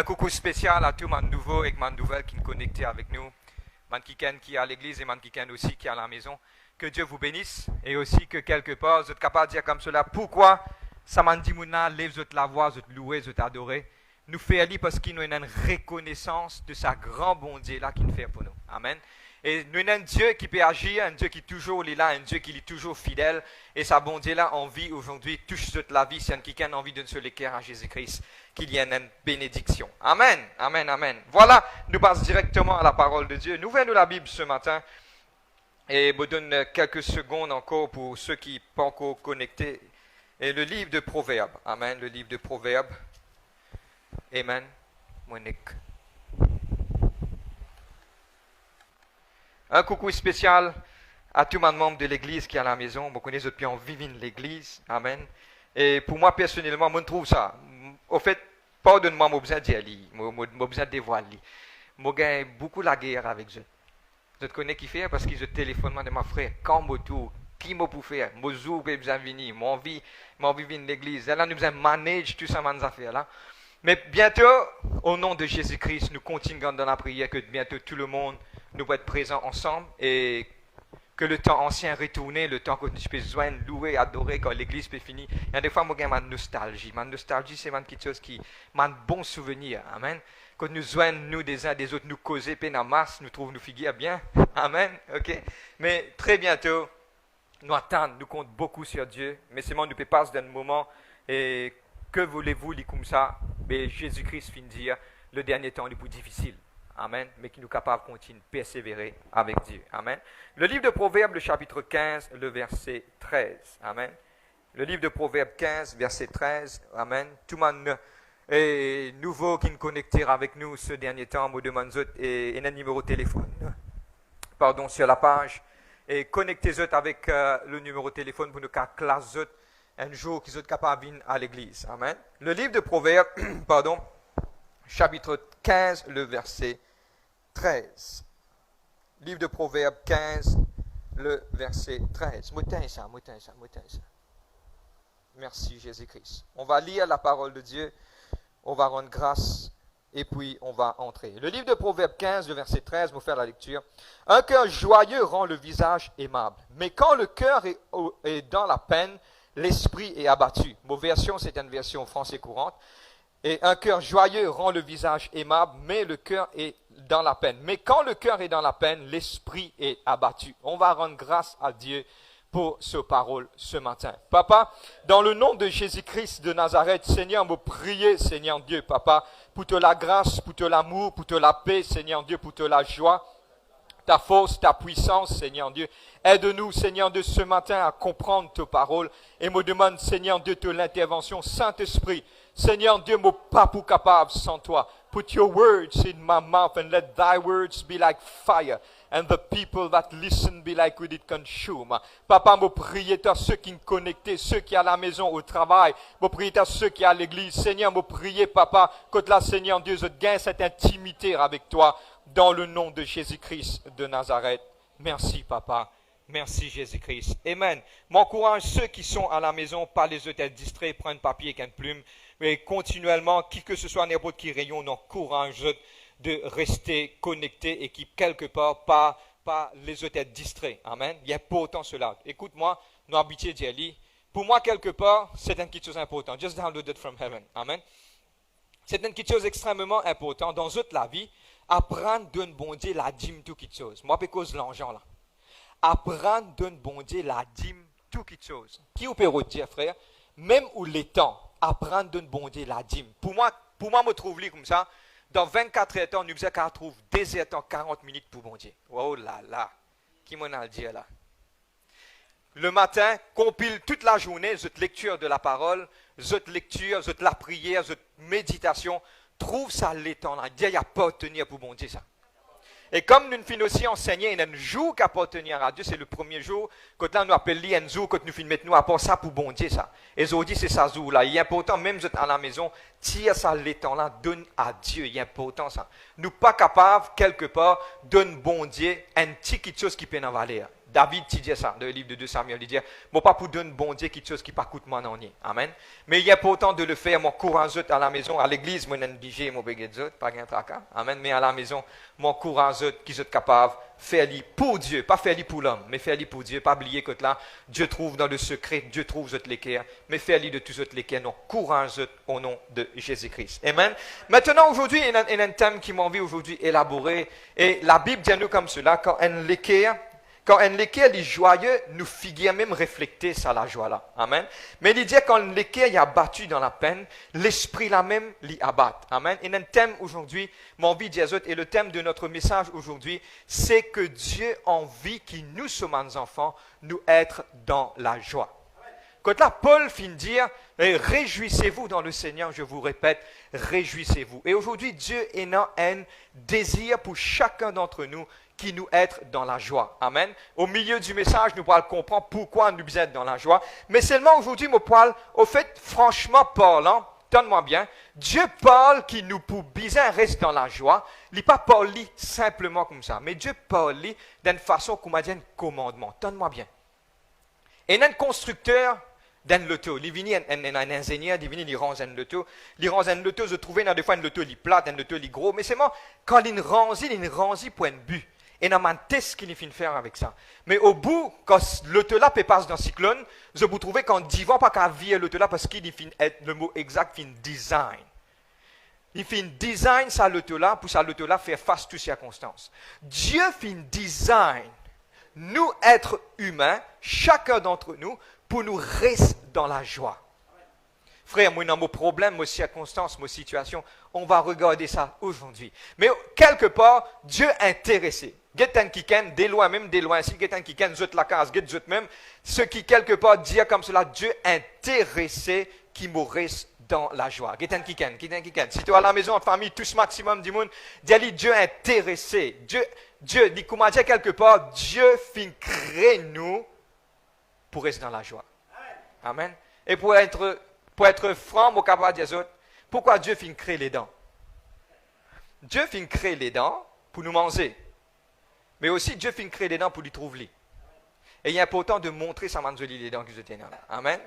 Un coucou spécial à tous les nouveaux et les nouvelles qui sont connectés avec nous. Les qui est à l'église et les qui aussi qui est à la maison. Que Dieu vous bénisse et aussi que quelque part, vous êtes capable de dire comme cela, pourquoi ça m'a dit mouna, lève la voix, vous louer, vous adorer. Nous fait aller parce qu'il nous a une reconnaissance de sa grand bon Dieu là qu'il fait pour nous. Amen. Et nous avons un Dieu qui peut agir, un Dieu qui est toujours là, un Dieu qui est toujours fidèle. Et sa bon Dieu là, en vie aujourd'hui, touche toute la vie. C'est un qui a envie de se l'équerre à Jésus-Christ, qu'il y ait une bénédiction. Amen, amen, amen. Voilà, nous passons directement à la parole de Dieu. Nous venons la Bible ce matin. Et je vous donne quelques secondes encore pour ceux qui ne sont pas encore connectés. Et le livre de Proverbes. Amen, le livre de Proverbes. Amen. Monique. Un coucou spécial à tous les membres de l'église qui est à la maison. Vous connaissez depuis en vivant l'église. Amen. Et pour moi, personnellement, je trouve ça. Au fait, pardonne-moi, je besoin d'y aller. Je besoin de dévoiler. Je beaucoup la guerre avec eux. Je te connais qui fait parce qu'ils se téléphonent de ma frère. Quand je tourne, qui m'a pour faire? Je zou peux besoin venir. Mon vie venir l'église. Là, nous besoin manager tout ça, mes affaires là. Mais bientôt, au nom de Jésus-Christ, nous continuons dans la prière que bientôt tout le monde nous va être présents ensemble et que le temps ancien retourne, le temps que nous puissions joindre, louer, adorer quand l'église peut finir. Il y a des fois, moi, j'ai ma nostalgie. Ma nostalgie, c'est quelque chose qui m'a un bon souvenir. Amen. Quand nous joignons, nous, des uns des autres, nous causer, peine en masse, nous trouvons nous figurer bien. Amen. OK. Mais très bientôt, nous attendons, nous comptons beaucoup sur Dieu. Mais seulement, nous pouvons passer d'un moment et que voulez-vous, comme ça, mais Jésus-Christ finit de dire, le dernier temps est plus difficile. Amen. Mais qui nous est capable de continuer de persévérer avec Dieu. Amen. Le livre de Proverbes, le chapitre 15, le verset 13. Amen. Le livre de Proverbes 15, verset 13. Amen. Tout le monde est nouveau qui nous connecté avec nous ce dernier temps. Je demande et un numéro de téléphone. Pardon, sur la page. Et connectez-vous avec le numéro de téléphone pour nous classe un jour qu'ils soient capables de venir à l'église. Amen. Le livre de Proverbes, pardon, chapitre 15, le verset 13. Livre de Proverbes 15, le verset 13. Moutin ça. Merci Jésus-Christ. On va lire la parole de Dieu, on va rendre grâce et puis on va entrer. Le livre de Proverbes 15, le verset 13, je vais faire la lecture. Un cœur joyeux rend le visage aimable, mais quand le cœur est dans la peine, l'esprit est abattu. Mon version, c'est une version français courante. Et un cœur joyeux rend le visage aimable, mais le cœur est dans la peine. Mais quand le cœur est dans la peine, l'esprit est abattu. On va rendre grâce à Dieu pour ce parole ce matin. Papa, dans le nom de Jésus-Christ de Nazareth, Seigneur, me prier, Seigneur Dieu, Papa, pour te la grâce, pour te l'amour, pour te la paix, Seigneur Dieu, pour te la joie, ta force, ta puissance, Seigneur Dieu. Aide-nous, Seigneur Dieu, ce matin à comprendre tes paroles. Et me demande, Seigneur Dieu, de l'intervention. Saint-Esprit, Seigneur Dieu, me pas pour capable sans toi. Put your words in my mouth and let thy words be like fire. And the people that listen be like would it consume. Papa, me prier à ceux qui sont connectés, ceux qui sont à la maison, au travail. Me prier à ceux qui sont à l'église. Seigneur, me prier, Papa, que là, Seigneur Dieu, je gagne cette intimité avec toi. Dans le nom de Jésus-Christ de Nazareth. Merci, Papa. Merci, Jésus-Christ. Amen. M'encourage ceux qui sont à la maison, pas les autres être distraits, prendre papier et une plume, mais continuellement, qui que ce soit n'importe qui rayon, n'encourage de rester connectés et qui, quelque part, pas les autres être distraits. Amen. Il y a pourtant cela. Écoute-moi, nous habitués d'y aller. Pour moi, quelque part, c'est une chose importante. Just download it from heaven. Amen. C'est une chose extrêmement importante dans toute la vie. Apprendre d'un bon Dieu la dîme tout quelque chose. Moi, je cause l'argent là. Apprendre d'un bon Dieu la dîme tout quelque chose. Qui vous peut redire, frère? Même où les temps, apprendre d'un bon Dieu la dîme. Pour moi, me trouve comme ça. Dans 24 heures temps, nous faisons qu'à trouver 2 heures temps, 40 minutes pour bon Dieu. Oh là là. Qui m'en a dit là? Le matin, compile toute la journée, cette lecture de la parole, cette lecture, cette la prière, cette méditation. Trouve ça l'étang là. Il n'y a pas à tenir pour bon Dieu ça. Et comme nous finissons aussi enseigner, il y a un jour qu'à pas tenir à Dieu, c'est le premier jour. Quand là nous appelons un jour, quand nous finissons mettre nous à part ça pour bon Dieu ça. Et aujourd'hui c'est ça jour là. Il est important, même vous êtes à la maison, tire ça l'étang là, donne à Dieu. Il est important ça. Nous pas capables quelque part donne bon Dieu un petit quelque chose qui peut en valer. David dit ça dans le livre de 2 Samuel. Il dit, moi pas pour donner bon Dieu quelque chose qui pas coûte moi non ni. Amen. Mais il est important de le faire. Mon courage à la maison, à l'église, moi n'en bigé, mon béguet pas un tracas. Amen. Mais à la maison, mon courage qui est capable faire lui pour Dieu, pas faire lui pour l'homme, mais faire lui pour Dieu. Pas oublier que là, Dieu trouve dans le secret, Dieu trouve zot l'équerre, mais faire lui de tous autres l'équerre. Non, courage au nom de Jésus-Christ. Amen. Maintenant, aujourd'hui, il y a un thème qui m'a envie aujourd'hui élaborer. Et la Bible dit à nous comme cela, quand un l'équerre est joyeux, nous figure même refléter ça la joie là. Amen. Mais il dit quand l'équerre est abattu dans la peine, l'esprit là même l'y abat. Amen. Et un thème aujourd'hui, mon vie Dieu, et le thème de notre message aujourd'hui, c'est que Dieu envie qui nous sommes des enfants, nous être dans la joie. Quand là, Paul finit de dire, réjouissez-vous dans le Seigneur, je vous répète, réjouissez-vous. Et aujourd'hui, Dieu a un désir pour chacun d'entre nous qui nous être dans la joie. Amen. Au milieu du message, nous pourrons comprendre pourquoi nous sommes dans la joie. Mais seulement aujourd'hui, nous pourrons, au fait, franchement parlant, donne-moi bien, Dieu parle qui nous pour bien rester dans la joie. Il n'est pas parlé simplement comme ça, mais Dieu parle d'une façon qu'on m'a dit un commandement. Donne-moi bien. Et un constructeur d'un loto, il vient un ingénieur, il vient il range un loto, je trouvais dans des fois un loto il plat, un loto il gros, mais c'est moi quand il range pour un but. Et il y a un test qu'il finit de faire avec ça. Mais au bout, quand l'auto là passe dans le cyclone, je vous trouvez qu'en divan pas qu'à vivre l'auto là parce qu'il finit être le mot exact fin design. Il finit design ça l'auto là pour ça l'auto là faire face à toutes circonstances. Dieu finit design nous être humains, chacun d'entre nous pour nous rester dans la joie. Frère, moi, dans mon problème, mes circonstances, mes situations, on va regarder ça aujourd'hui. Mais quelque part, Dieu est intéressé. Getan qui ken, des loin même, des loin ici, getan qui ken, zot la case, get zot même. Ce qui quelque part dit comme cela, Dieu est intéressé qui mourrisse dans la joie. Getan qui ken. Si tu es à la maison, en famille, tous maximum du monde, dis Dieu est intéressé. Dieu, dit comment dire quelque part, Dieu fin crée nous pour rester dans la joie. Amen. Et pour être franc, mon capable des autres, pourquoi Dieu fin créer les dents? Dieu fin créer les dents pour nous manger. Mais aussi, Dieu fin créer les dents pour lui trouver. Et il est important de montrer sa manjoli les dents que je tiens là. Amen.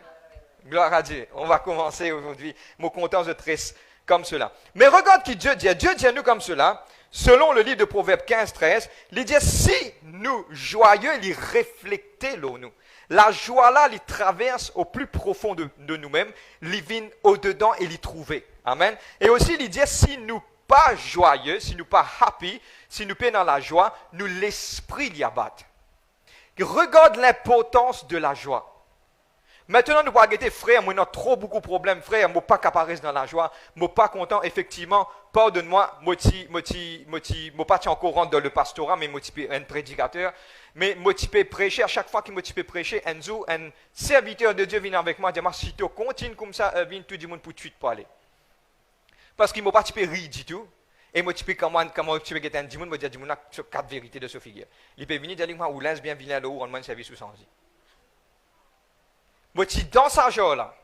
Gloire à Dieu. On va commencer aujourd'hui. Mon content de tresse comme cela. Mais regarde qui Dieu dit. Dieu dit à nous comme cela. Selon le livre de Proverbes 15, 13, il dit si nous joyeux, il refléter l'eau nous. La joie là, il traverse au plus profond de nous-mêmes, il vient au-dedans et il trouver. Amen. Et aussi, il dit si nous pas joyeux, si nous pas happy, si nous pas dans la joie, nous l'esprit l'y abatte. Regarde l'importance de la joie. Maintenant, nous pourrons arrêter, frère, moi, j'ai trop beaucoup de problèmes, frère, moi, pas capable dans la joie, moi, pas content, effectivement, pardonne-moi, moi, pas encore rentre dans le pastorat, mais moi, un prédicateur, mais moi, prêcher, à chaque fois qu'il m'a prêcher, un serviteur de Dieu vient avec moi, dit, si tu continues comme ça, vient tout le monde pour tout de parler. Parce qu'il m'a pas rire du tout, et moi, comment tu peux get un dimanche, moi, dis, moi, sur 4 vérités de ce figure. Il peut venir dire, moi, ou laisse bien venir là-haut, on demande service sous sans vie. Moi, je suis dans sa joie là.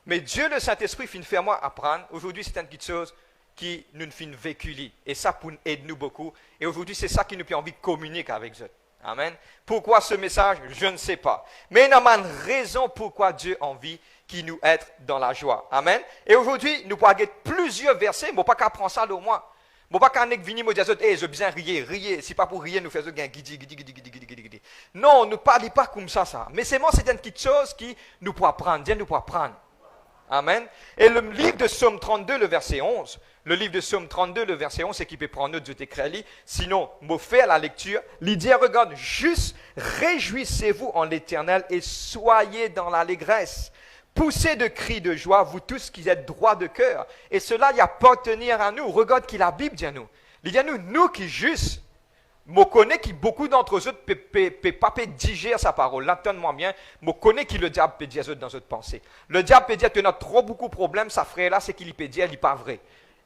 Mais Dieu, le Saint-Esprit, finit faire moi apprendre. Aujourd'hui, c'est une petite chose qui nous fait véhiculer. Et ça, pour aider nous beaucoup. Et aujourd'hui, c'est ça qui nous fait envie de communiquer avec eux. Amen. Pourquoi ce message? Je ne sais pas. Mais il y a une raison pourquoi Dieu a envie qu'il nous être dans la joie. Amen. Et aujourd'hui, nous pourrons avoir plusieurs versets. Je ne pas qu'à prendre ça de moi. Je ne pas qu'à venir me dire, hey, je besoin rire. Si pas pour rire, nous faisons un guidi. Non, ne parlez pas comme ça. Mais c'est une petite chose qui nous peut apprendre. Dieu nous peut apprendre. Amen. Et le livre de Psaume 32, le verset 11. Le livre de Psaume 32, le verset 11, c'est qui peut prendre note de t'écrire. Sinon, me faire la lecture. Il dit, regarde, juste réjouissez-vous en l'Éternel et soyez dans l'allégresse. Poussez de cris de joie, vous tous qui êtes droits de cœur. Et cela y appartenir à nous. Regarde qui la Bible dit à nous. Il dit à nous, nous qui juste, je connais qui beaucoup d'entre eux ne peuvent pas digérer sa parole. Là, donne-moi bien. Je connais qui le diable peut dire dans votre pensée. Le diable peut dire que tu as trop beaucoup de problèmes. Ça frère là, c'est qu'il peut dire, il n'est pas vrai.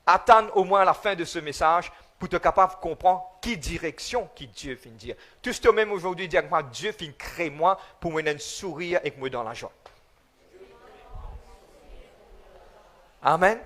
Attends au moins la fin de ce message pour être capable de comprendre qui direction qui Dieu finit dire. Tout ce même aujourd'hui, dire que moi, Dieu finit créer moi pour me donner un sourire et que moi dans la joie. Amen.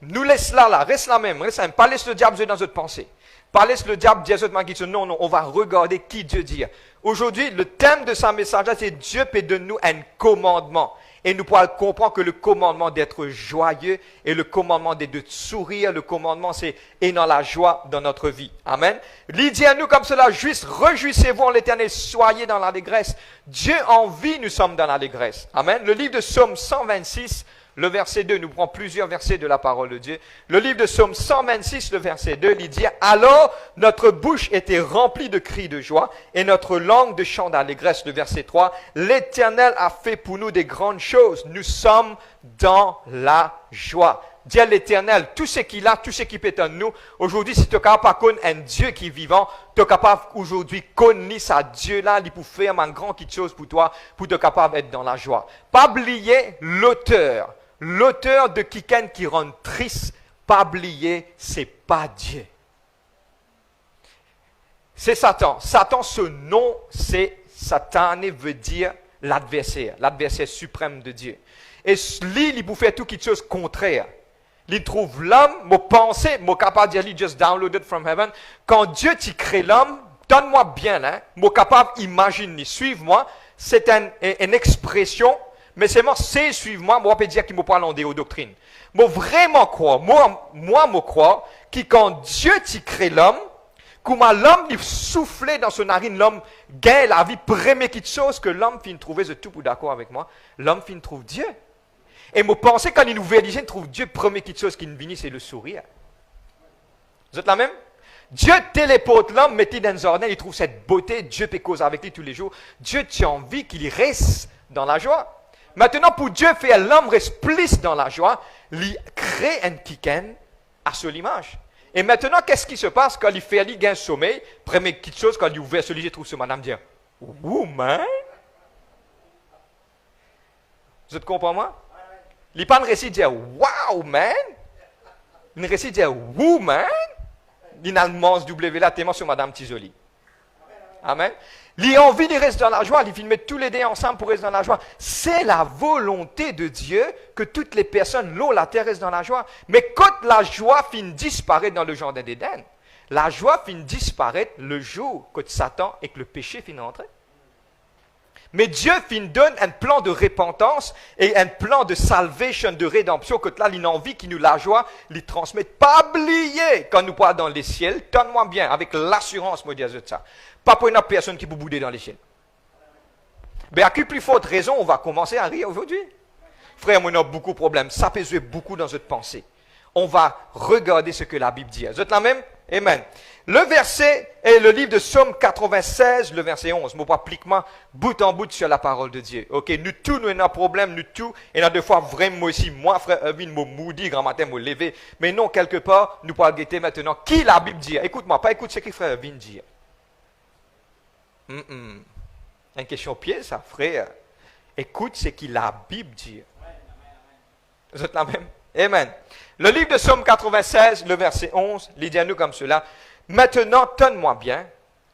Nous laisse là, reste là même, pas laisse le diable dans notre pensée. Pas laisse le diable dire non, on va regarder qui Dieu dit. Aujourd'hui, le thème de sa message, c'est Dieu peut donner nous un commandement. Et nous pourrons comprendre que le commandement d'être joyeux et le commandement de sourire, le commandement c'est et dans la joie dans notre vie. Amen. Il dit à nous comme cela, réjouissez-vous en l'Éternel, soyez dans l'allégresse. Dieu en vie, nous sommes dans l'allégresse. Amen. Le livre de Psaume 126, le verset 2, nous prenons plusieurs versets de la parole de Dieu. Le livre de Psaume 126, le verset 2, il dit « Alors notre bouche était remplie de cris de joie et notre langue de chants d'allégresse. » Le verset 3, « L'Éternel a fait pour nous des grandes choses. Nous sommes dans la joie. » Dis à l'Éternel, tout ce qu'il a, tout ce qui peut être en nous. Aujourd'hui, si tu es capable de connaître un Dieu qui est vivant, tu es capable aujourd'hui de connaître ce Dieu-là, il peut faire un grand quelque chose pour toi, pour être capable d'être dans la joie. Pas oublier l'auteur. L'auteur de quelqu'un qui rend triste, pas oublier, c'est pas Dieu. C'est Satan. Satan, ce nom, c'est Satan veut dire l'adversaire suprême de Dieu. Et lui, il peut faire tout quelque chose contraire. Il trouve l'homme, mon pensée, mon capable de dire, just downloaded from heaven. Quand Dieu t'y crée l'homme, donne-moi bien, hein, mon capable d'imaginer, suive-moi, c'est une expression. Mais c'est moi, c'est suivre-moi, moi, je peux dire qu'il me parle en doctrine. Moi, vraiment croire, moi, croire, que quand Dieu t'y crée l'homme, comment l'homme, il soufflait dans son narine, l'homme gagne la vie, première quelque chose que l'homme finit trouver, je suis tout pour d'accord avec moi, l'homme finit trouve Dieu. Et moi, pensez, quand il nous voit, il trouve Dieu, première quelque chose qui nous vient, c'est le sourire. Vous êtes la même? Dieu téléporte l'homme, mettez dans un jardin, il trouve cette beauté, Dieu peut causer avec lui tous les jours. Dieu tient envie qu'il reste dans la joie. Maintenant, pour Dieu faire l'homme reste plus dans la joie, il crée un kiken à son image. Et maintenant, qu'est-ce qui se passe quand il fait il gagne sommeil? Première petite chose, quand il ouvre ce lit, il trouve ce madame dire woman. Vous comprenez moi? Il n'est pas un récit de dire wow man. Il récit de dire woman. Il n'a pas W là, tellement sur madame Tisoli. Amen. Il a envie de rester dans la joie, il filme tous les deux ensemble pour rester dans la joie. C'est la volonté de Dieu que toutes les personnes, l'eau, la terre restent dans la joie. Mais quand la joie finit disparaître dans le jardin d'Éden, la joie finit disparaître le jour que Satan et que le péché finit entrer. Mais Dieu donne un plan de repentance et un plan de salvation, de rédemption, que là, il a envie qu'il nous la joie, il transmet. Pas oublier quand nous parlons dans les ciels, donne-moi bien, avec l'assurance, moi, dire ça. Pas pour une personne qui peut bouder dans les ciels. Mais à qui plus forte raison, on va commencer à rire aujourd'hui. Frère, on a beaucoup de problèmes. Ça peut jouer beaucoup dans notre pensée. On va regarder ce que la Bible dit. Vous êtes là même? Amen. Le verset est le livre de Psaume 96, le verset 11. Moi, applique-moi bout en bout sur la parole de Dieu. Ok, nous tous, nous avons un problème, nous tous. Et là, deux fois, vraiment, moi aussi, moi, frère Erwin, moi, moudi, grand matin, moi, levé. Mais non, quelque part, nous pourrons guetter maintenant qui la Bible dit. Écoute-moi, pas écoute ce que frère Erwin dit. Une question piège, ça, frère. Écoute ce que la Bible dit. Vous êtes là même? Amen. Le livre de Psaume 96, le verset 11, il dit à nous comme cela. Maintenant, donne-moi bien,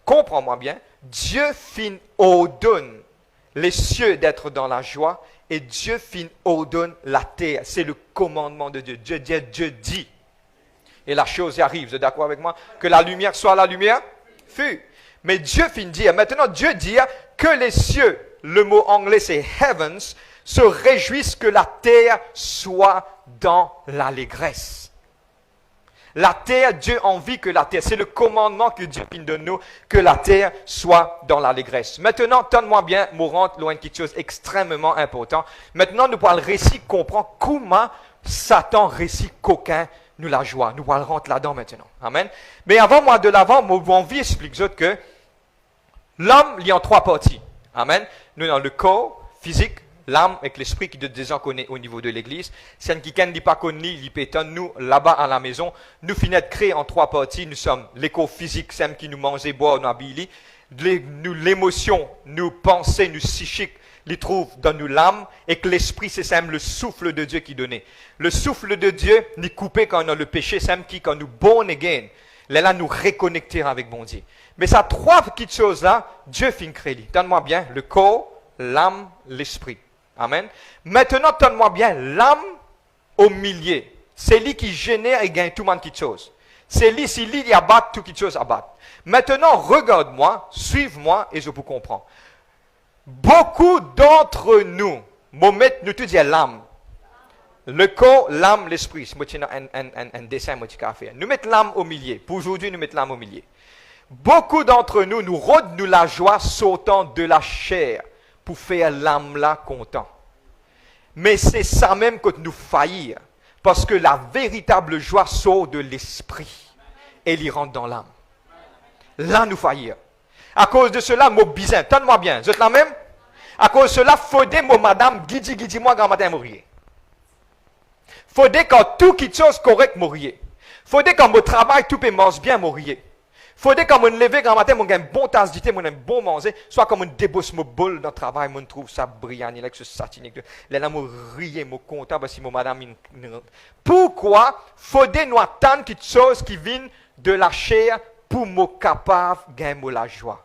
comprends-moi bien, Dieu fin ordonne les cieux d'être dans la joie et Dieu fin ordonne la terre. C'est le commandement de Dieu. Dieu dit. Et la chose y arrive. Vous êtes d'accord avec moi? Que la lumière soit la lumière fut. Mais Dieu fin dire. Maintenant, Dieu dit que les cieux, le mot anglais c'est heavens, se réjouissent que la terre soit dans l'allégresse. La terre, Dieu envie que la terre, c'est le commandement que Dieu donne nous, que la terre soit dans l'allégresse. Maintenant, donne-moi bien, nous rentre loin de quelque chose extrêmement important. Maintenant, nous parlons récit, comprendre comment Satan récit coquin nous la joie. Nous parlons rentrer là-dedans maintenant. Amen. Mais avant moi de l'avant, mon envie explique que l'homme, il y a en trois parties. Amen. Nous avons le corps physique, l'âme avec l'esprit qui déjà connaît au niveau de l'église. Si un qui ne dit pas connu, il peut être nous là-bas à la maison. Nous finissons de créer en trois parties. Nous sommes l'éco physique, c'est qui nous mange, boit, nous habille. Nous l'émotion, nous pensées, nous psychiques, les trouve dans nous l'âme. Et que l'esprit, c'est ça le souffle de Dieu qui donnait. Le souffle de Dieu, nous coupé quand on a le péché, c'est qui quand nous born again. Là, nous reconnecter avec bon Dieu. Mais ça trois petites choses là, Dieu finit créer. Donne-moi bien le corps, l'âme, l'esprit. Amen. Maintenant, donne-moi bien l'âme au milieu. C'est lui qui génère et gagne tout le monde qui chose. C'est lui, si lui abat, tout qui chose abat. Maintenant, regarde-moi, suive-moi et je vous comprends. Beaucoup d'entre nous, nous te dis l'âme. Le corps, l'âme, l'esprit. C'est un dessin que je vais faire. Nous mettons l'âme au milieu. Pour aujourd'hui, nous mettons l'âme au milieu. Beaucoup d'entre nous, nous rôdent nous la joie sautant de la chair pour faire l'âme là content. Mais c'est ça même que nous faillir. Parce que la véritable joie sort de l'esprit. Et il rentre dans l'âme. Là, nous faillir. À cause de cela, mon bizin, tente-moi bien. Vous êtes là même? À cause de cela, faudrait mon madame, guidi, moi, grand matin, mourir. Faudrait quand tout qui chose correct, mourir. Faudrait quand mon travail, tout peut manger bien, mourir. Faudrait quand mon lever grand matin, mon gagne bon tasse d'ité, mon aime bon manger, soit comme on débosse mon bol dans le travail, mon trouve ça brillant, il avec ce satinique. Là, là, mon rier, mon content, parce que mon madame, pourquoi faudrait nous attendre quelque chose qui vient de la chair pour me capable de gagner la joie?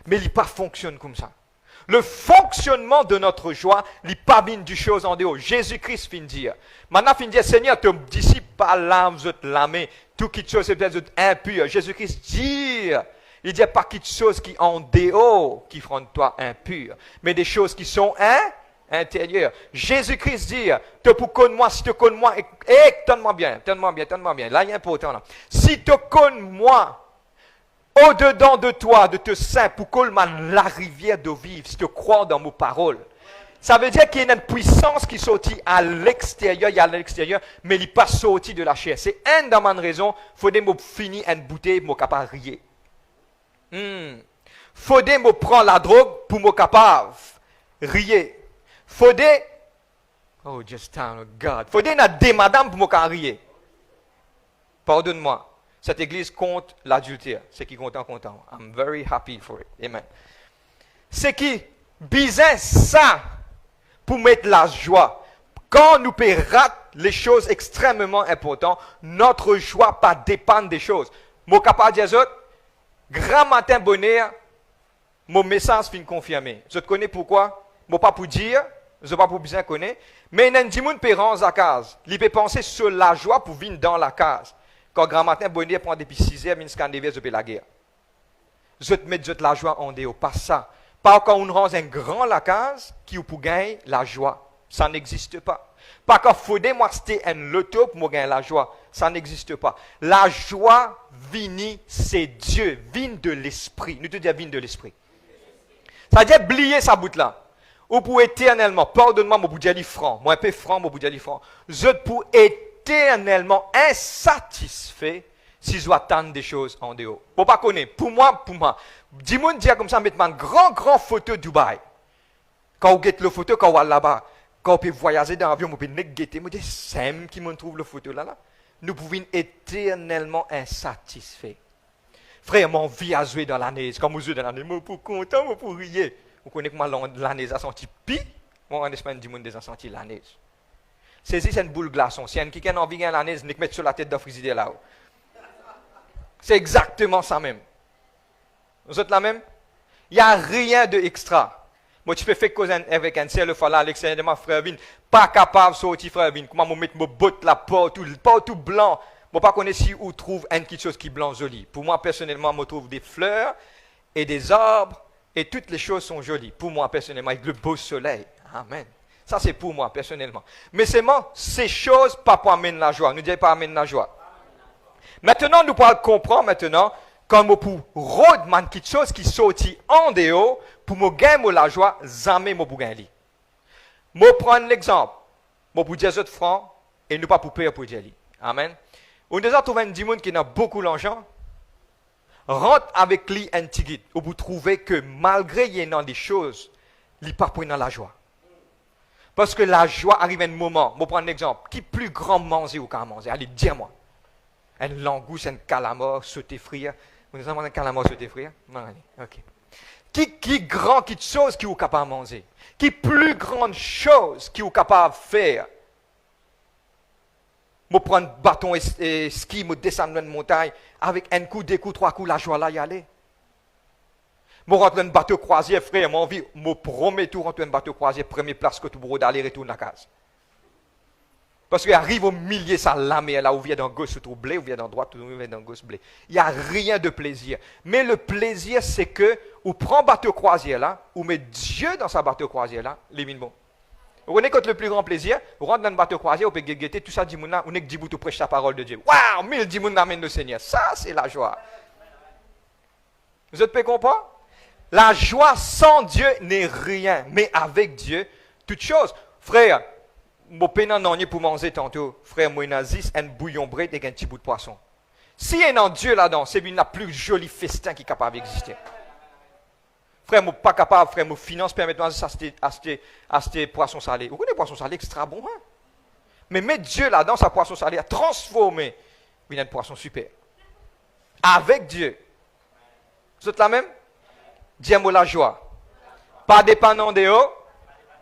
Mais il pas fonctionne comme ça. Le fonctionnement de notre joie, il pas bien du chose en dehors. Jésus-Christ fin dire. Maintenant, fin dire, Seigneur, ton disciple, pas l'âme, vous êtes l'âme, tout quelque chose, c'est peut-être impur. Jésus-Christ dit, il dit pas quelque chose qui en dehors, qui rend toi impur, mais des choses qui sont intérieures. Jésus-Christ dit, te pour connaître moi, si tu connais moi, donne-moi bien. Là, il y a important, là. Si tu connais moi, au-dedans de toi, de te saint, pour que la rivière d'eau vive, si tu crois dans mes paroles. Ça veut dire qu'il y a une puissance qui sortit à l'extérieur, mais il n'est pas sorti de la chair. C'est une de mes raisons, il faut que je finisse une bouteille pour me capable de rire. Il faut que je prenne la drogue pour me capable de rire. Faut que oh, just time, God. Faut que je des madame pour me capable de rire. Pardonne-moi. Cette église compte l'adultère. C'est qui content. I'm very happy for it. Amen. C'est qui besoin ça pour mettre la joie. Quand nous rater les choses extrêmement importantes, notre joie pas dépendre des choses. Mon capable de dire grand matin bonheur, mon message fin confirmé. Je te connais pourquoi? Moi pas pour dire, je pas pour bien connaître, mais il y a des gens qui la case. Il peut penser sur la joie pour venir dans la case. Quand grand matin, bonheur prend depuis 6 heures, je peux la guerre. Je te mets la joie en dehors, pas ça. Pas quand on rend un grand la case qui pour gagner la joie. Ça n'existe pas. Pas quand il faut moi c'était un loto pour gagner la joie. Ça n'existe pas. La joie vient, c'est Dieu, vient de l'esprit. Nous te disons vient de l'esprit. Ça veut dire oublier sa bout là. Ou pour éternellement, pardonne-moi, mon boudjali franc. Moi un peu franc, mon boudjali franc. Je pour éternellement insatisfait si je dois attendre des choses en dehors. Pour pas connaître, pour moi. Dis-moi dire comme ça, mettre une grand photo de Dubaï. Quand vous guettez le photo, quand vous allez là-bas, quand vous pouvez voyager dans l'avion, vous pouvez guetter, vous dites, c'est qui me trouve le photo là. Nous pouvons éternellement insatisfaits. Frère, mon vie a joué dans la neige. Quand vous jouez dans la neige, moi pour content, moi pour rire. Vous connaissez comment la neige a senti pis? Moi en Espagne, dis-moi déjà senti la neige. C'est une boule glaçon. Si un qui a envie de la neige, ne mettre sur la tête d'un frigidaire là-haut. C'est exactement ça même. Vous êtes là même? Il n'y a rien d'extra. Moi, tu peux faire cause avec un seul fois là, à l'extérieur de ma frère Vin, pas capable de sortir frère Vin. Comment me mettre mon botte là, pas tout blanc. Moi, pas connaître si où trouve quelque chose qui est blanc joli. Pour moi, personnellement, je trouve des fleurs et des arbres et toutes les choses sont jolies. Pour moi, personnellement, avec le beau soleil. Amen. Ça, c'est pour moi, personnellement. Mais seulement, ces choses, pas pour amener la joie. Nous disons pas amener la joie. Maintenant, nous pouvons comprendre maintenant, comme pour rodman quelque chose qui sortit en dehors, pour me gagner la joie, jamais me pour gagner. Je prends l'exemple. Je pour dire autres francs, et nous pas pour payer pour dire. Amen. On a déjà trouvé un dimanche qui a beaucoup d'argent. Rentre avec lui un petit guide. Vous trouvez que malgré il y a des choses, il n'est pas dans la joie. Parce que la joie arrive à un moment. Je prends un exemple. Qui plus grand manger ou qu'à manger? Allez, dis-moi. Un langouste, un calamar, sauté frire. Vous avez un calamar sauté frire? Non, allez, ok. Qui grand, qui chose qui est capable de manger? Qui plus grande chose qui est capable de faire? Je prends un bâton et ski, je descends dans une montagne, avec un coup, deux coups, trois coups, la joie là y aller. Je rentre dans un bateau croisière, frère, mon vie, je promets tout rentrer dans un bateau croisière, première place que tout le monde aller retourner à la case. Parce qu'il arrive au milieu, ça lame, là où vient dans gauche, se trouve blé, ou vient dans droite, ou vient dans gauche, blé. Il n'y a rien de plaisir. Mais le plaisir, c'est que, ou prend bateau croisière là, ou met Dieu dans sa bateau croisière là, les mines bon. Vous connaissez quand le plus grand plaisir, vous rentrez dans le bateau croisière, vous pouvez guetter tout ça, dit là, on est que 10 bouts, prêche la parole de Dieu. Waouh, 1000 10 bouts amène le Seigneur. Ça, c'est la joie. Vous êtes prêts comprendre? La joie sans Dieu n'est rien, mais avec Dieu, toute chose. Frère, mon pénan non pour manger tantôt, frère, moi, un bouillon bread et un petit bout de poisson. S'il y a un Dieu là-dedans, c'est la plus jolie festin qui est capable d'exister. Frère, moi, pas capable, frère, mon finance permet-moi d'acheter poisson salé. Vous connaissez poisson salé extra bon, hein? Mais mettre Dieu là-dedans, sa poisson salé a transformé. Il y a un poisson super. Avec Dieu. Vous êtes la même? Dieu la joie. Pas dépendant de eux,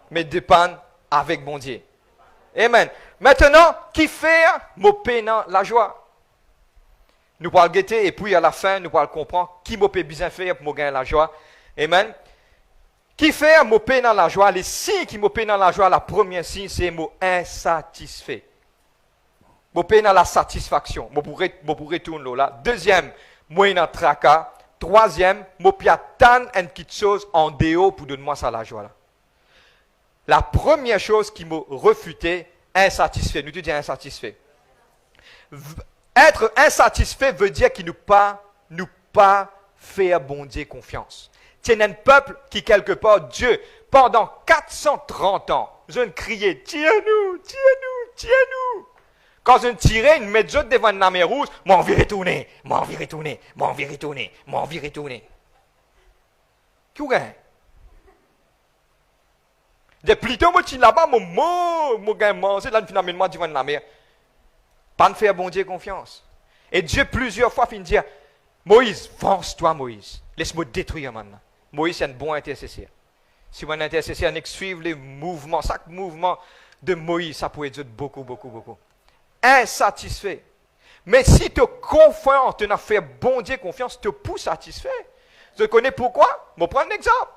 mais dépendre avec bon Dieu. Amen. Maintenant, qui fait mon pénant la joie? Nous pourrons guetter et puis à la fin, nous pourrons comprendre qui m'a besoin faire pour gagner la joie. Amen. Qui fait mon pénant la joie? Les signes qui m'ont pénant la joie, la première signe, c'est mon insatisfait. Mon pénant la satisfaction. Mon pour retourner là. Deuxième, moi un tracas. Troisième, moi piatan une petite chose en déo pour donner moi ça la joie là. La première chose qui m'a refuté, insatisfait. Nous te disons insatisfait. Être insatisfait veut dire qu'il nous pas faire bon Dieu confiance. C'est un peuple qui, quelque part, Dieu, pendant 430 ans, je criais, tiens-nous, tiens-nous, tiens-nous. Quand je tirais, une mettre devant une mer rouge, m'en vais retourner, m'en vais retourner, m'en vais retourner, m'en vais retourner. Qui ou gagne? De plutôt, moi, tu là-bas, mon gars, manger, là, finalement, devant la mer. Pas de faire bon Dieu confiance. Et Dieu, plusieurs fois, finit de dire, Moïse, vance-toi, Moïse. Laisse-moi détruire maintenant. Moïse est un bon intercesseur. Si mon intercesseur n'est que suivre les mouvements, chaque mouvement de Moïse, ça pourrait être beaucoup, beaucoup, beaucoup. Insatisfait. Mais si tu confiant, tu n'as fait bon Dieu confiance, tu pousse satisfait. Je connais pourquoi? Je vais prendre un exemple.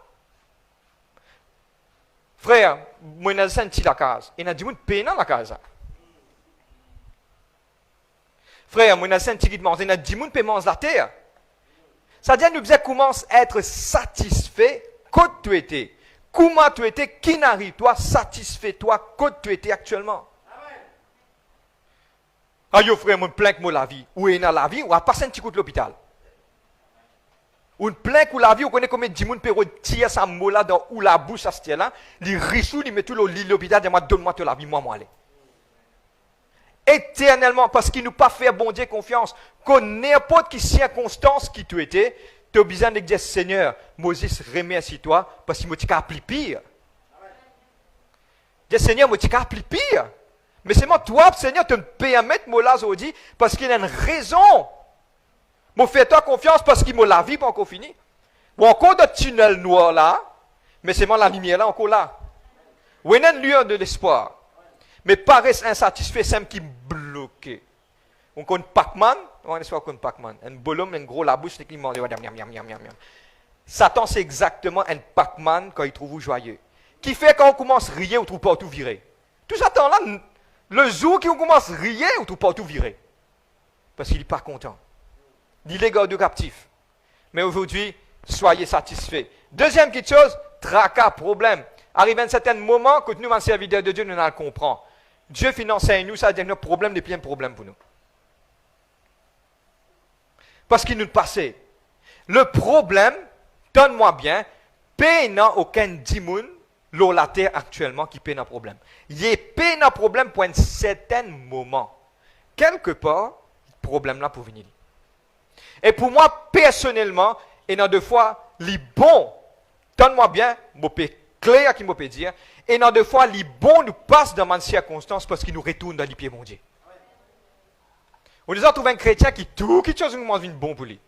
Frère, moi, je senti la case. Il y a du monde peinant la case. Frère, moi, je senti qu'il mange. Il y a du monde paiement la terre. C'est-à-dire, nous commençons à être satisfaits quand tu étais. Comment tu étais, qui n'arrive toi, satisfais-toi quand tu étais actuellement. Ah, yo frère, moi, plein que moi la vie. Ou est dans la vie, ou à passer un petit coup de l'hôpital. Ou plein que la vie, on connaît combien de gens peut retirer sa mola dans ou la bouche à ce là, les riches, ils mettent tout l'hôpital, dis-moi, donne-moi la vie, moi, aller. Éternellement, parce qu'il nous pas fait bon Dieu confiance, que n'importe quelle circonstance qui tu étais, tu as besoin de dire, Seigneur, Moses, remercie-toi, parce qu'il m'a dit qu'à plus pire. Dis, Seigneur, moi, tu qu'à plus pire. Mais c'est moi, toi, Seigneur, tu me permets de me la aujourd'hui, parce qu'il y a une raison. Moi, fais-toi confiance parce qu'il m'a la vie pas encore fini. Ou encore de tunnel noir là, mais c'est moi la lumière là, encore là. Ou il y a une lueur de l'espoir. Mais paraissent insatisfaits, c'est qui me bloque. On connaît Pac-Man, on connaît Pac-Man. Un bolum, un gros la bouche, c'est qui mange. Satan, c'est exactement un Pac-Man quand il trouve joyeux. Qui fait quand on commence à rire, on trouve pas tout viré. Tout Satan là, le jour qu'on commence à rire, on trouve pas tout viré. Parce qu'il n'est pas content. Il est gardé captif. Mais aujourd'hui, soyez satisfaits. Deuxième petite chose, tracas, problème. Arrive à un certain moment, quand nous, en serviteur de Dieu, nous le comprenons. Dieu finance nous, ça devient notre problème depuis un problème pour nous. Parce qu'il nous passait. Le problème, donne-moi bien, paye n'a aucun dimoun, l'eau la terre actuellement qui paye un problème. Il y a paye un problème pour un certain moment. Quelque part, le problème là pour venir. Et pour moi, personnellement, il y a deux fois, les bons, donne-moi bien, clair qui me peut dire, et dans deux fois, les bons nous passent dans une circonstance parce qu'ils nous retournent dans les pieds mon Dieu. On nous a trouvé un chrétien qui tout quelque chose nous mange bon pour lui.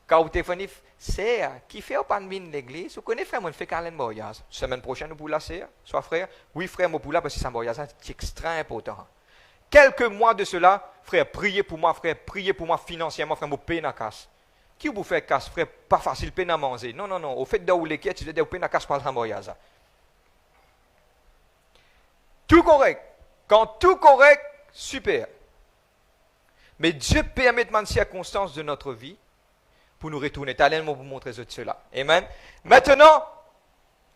Quand vous téléphonez, c'est qui fait pas de l'église, vous connaissez frère, moi fait Carlen Boyaz. Semaine prochaine, nous pour la serre, soit frère. Oui, frère, moi pour là parce que c'est un Boyaz, c'est extrêmement important. Quelques mois de cela, frère, priez pour moi, financièrement, frère, moi paye la casse. Qui vous fait casse, frère, pas facile, paye à manger. Non, non, non, au fait d'aller qui tu veux payer la casse par un Boyaz. Tout correct. Quand tout correct, super. Mais Dieu permet de circonstances de notre vie pour nous retourner. Tellement pour montrer cela. Amen. Maintenant,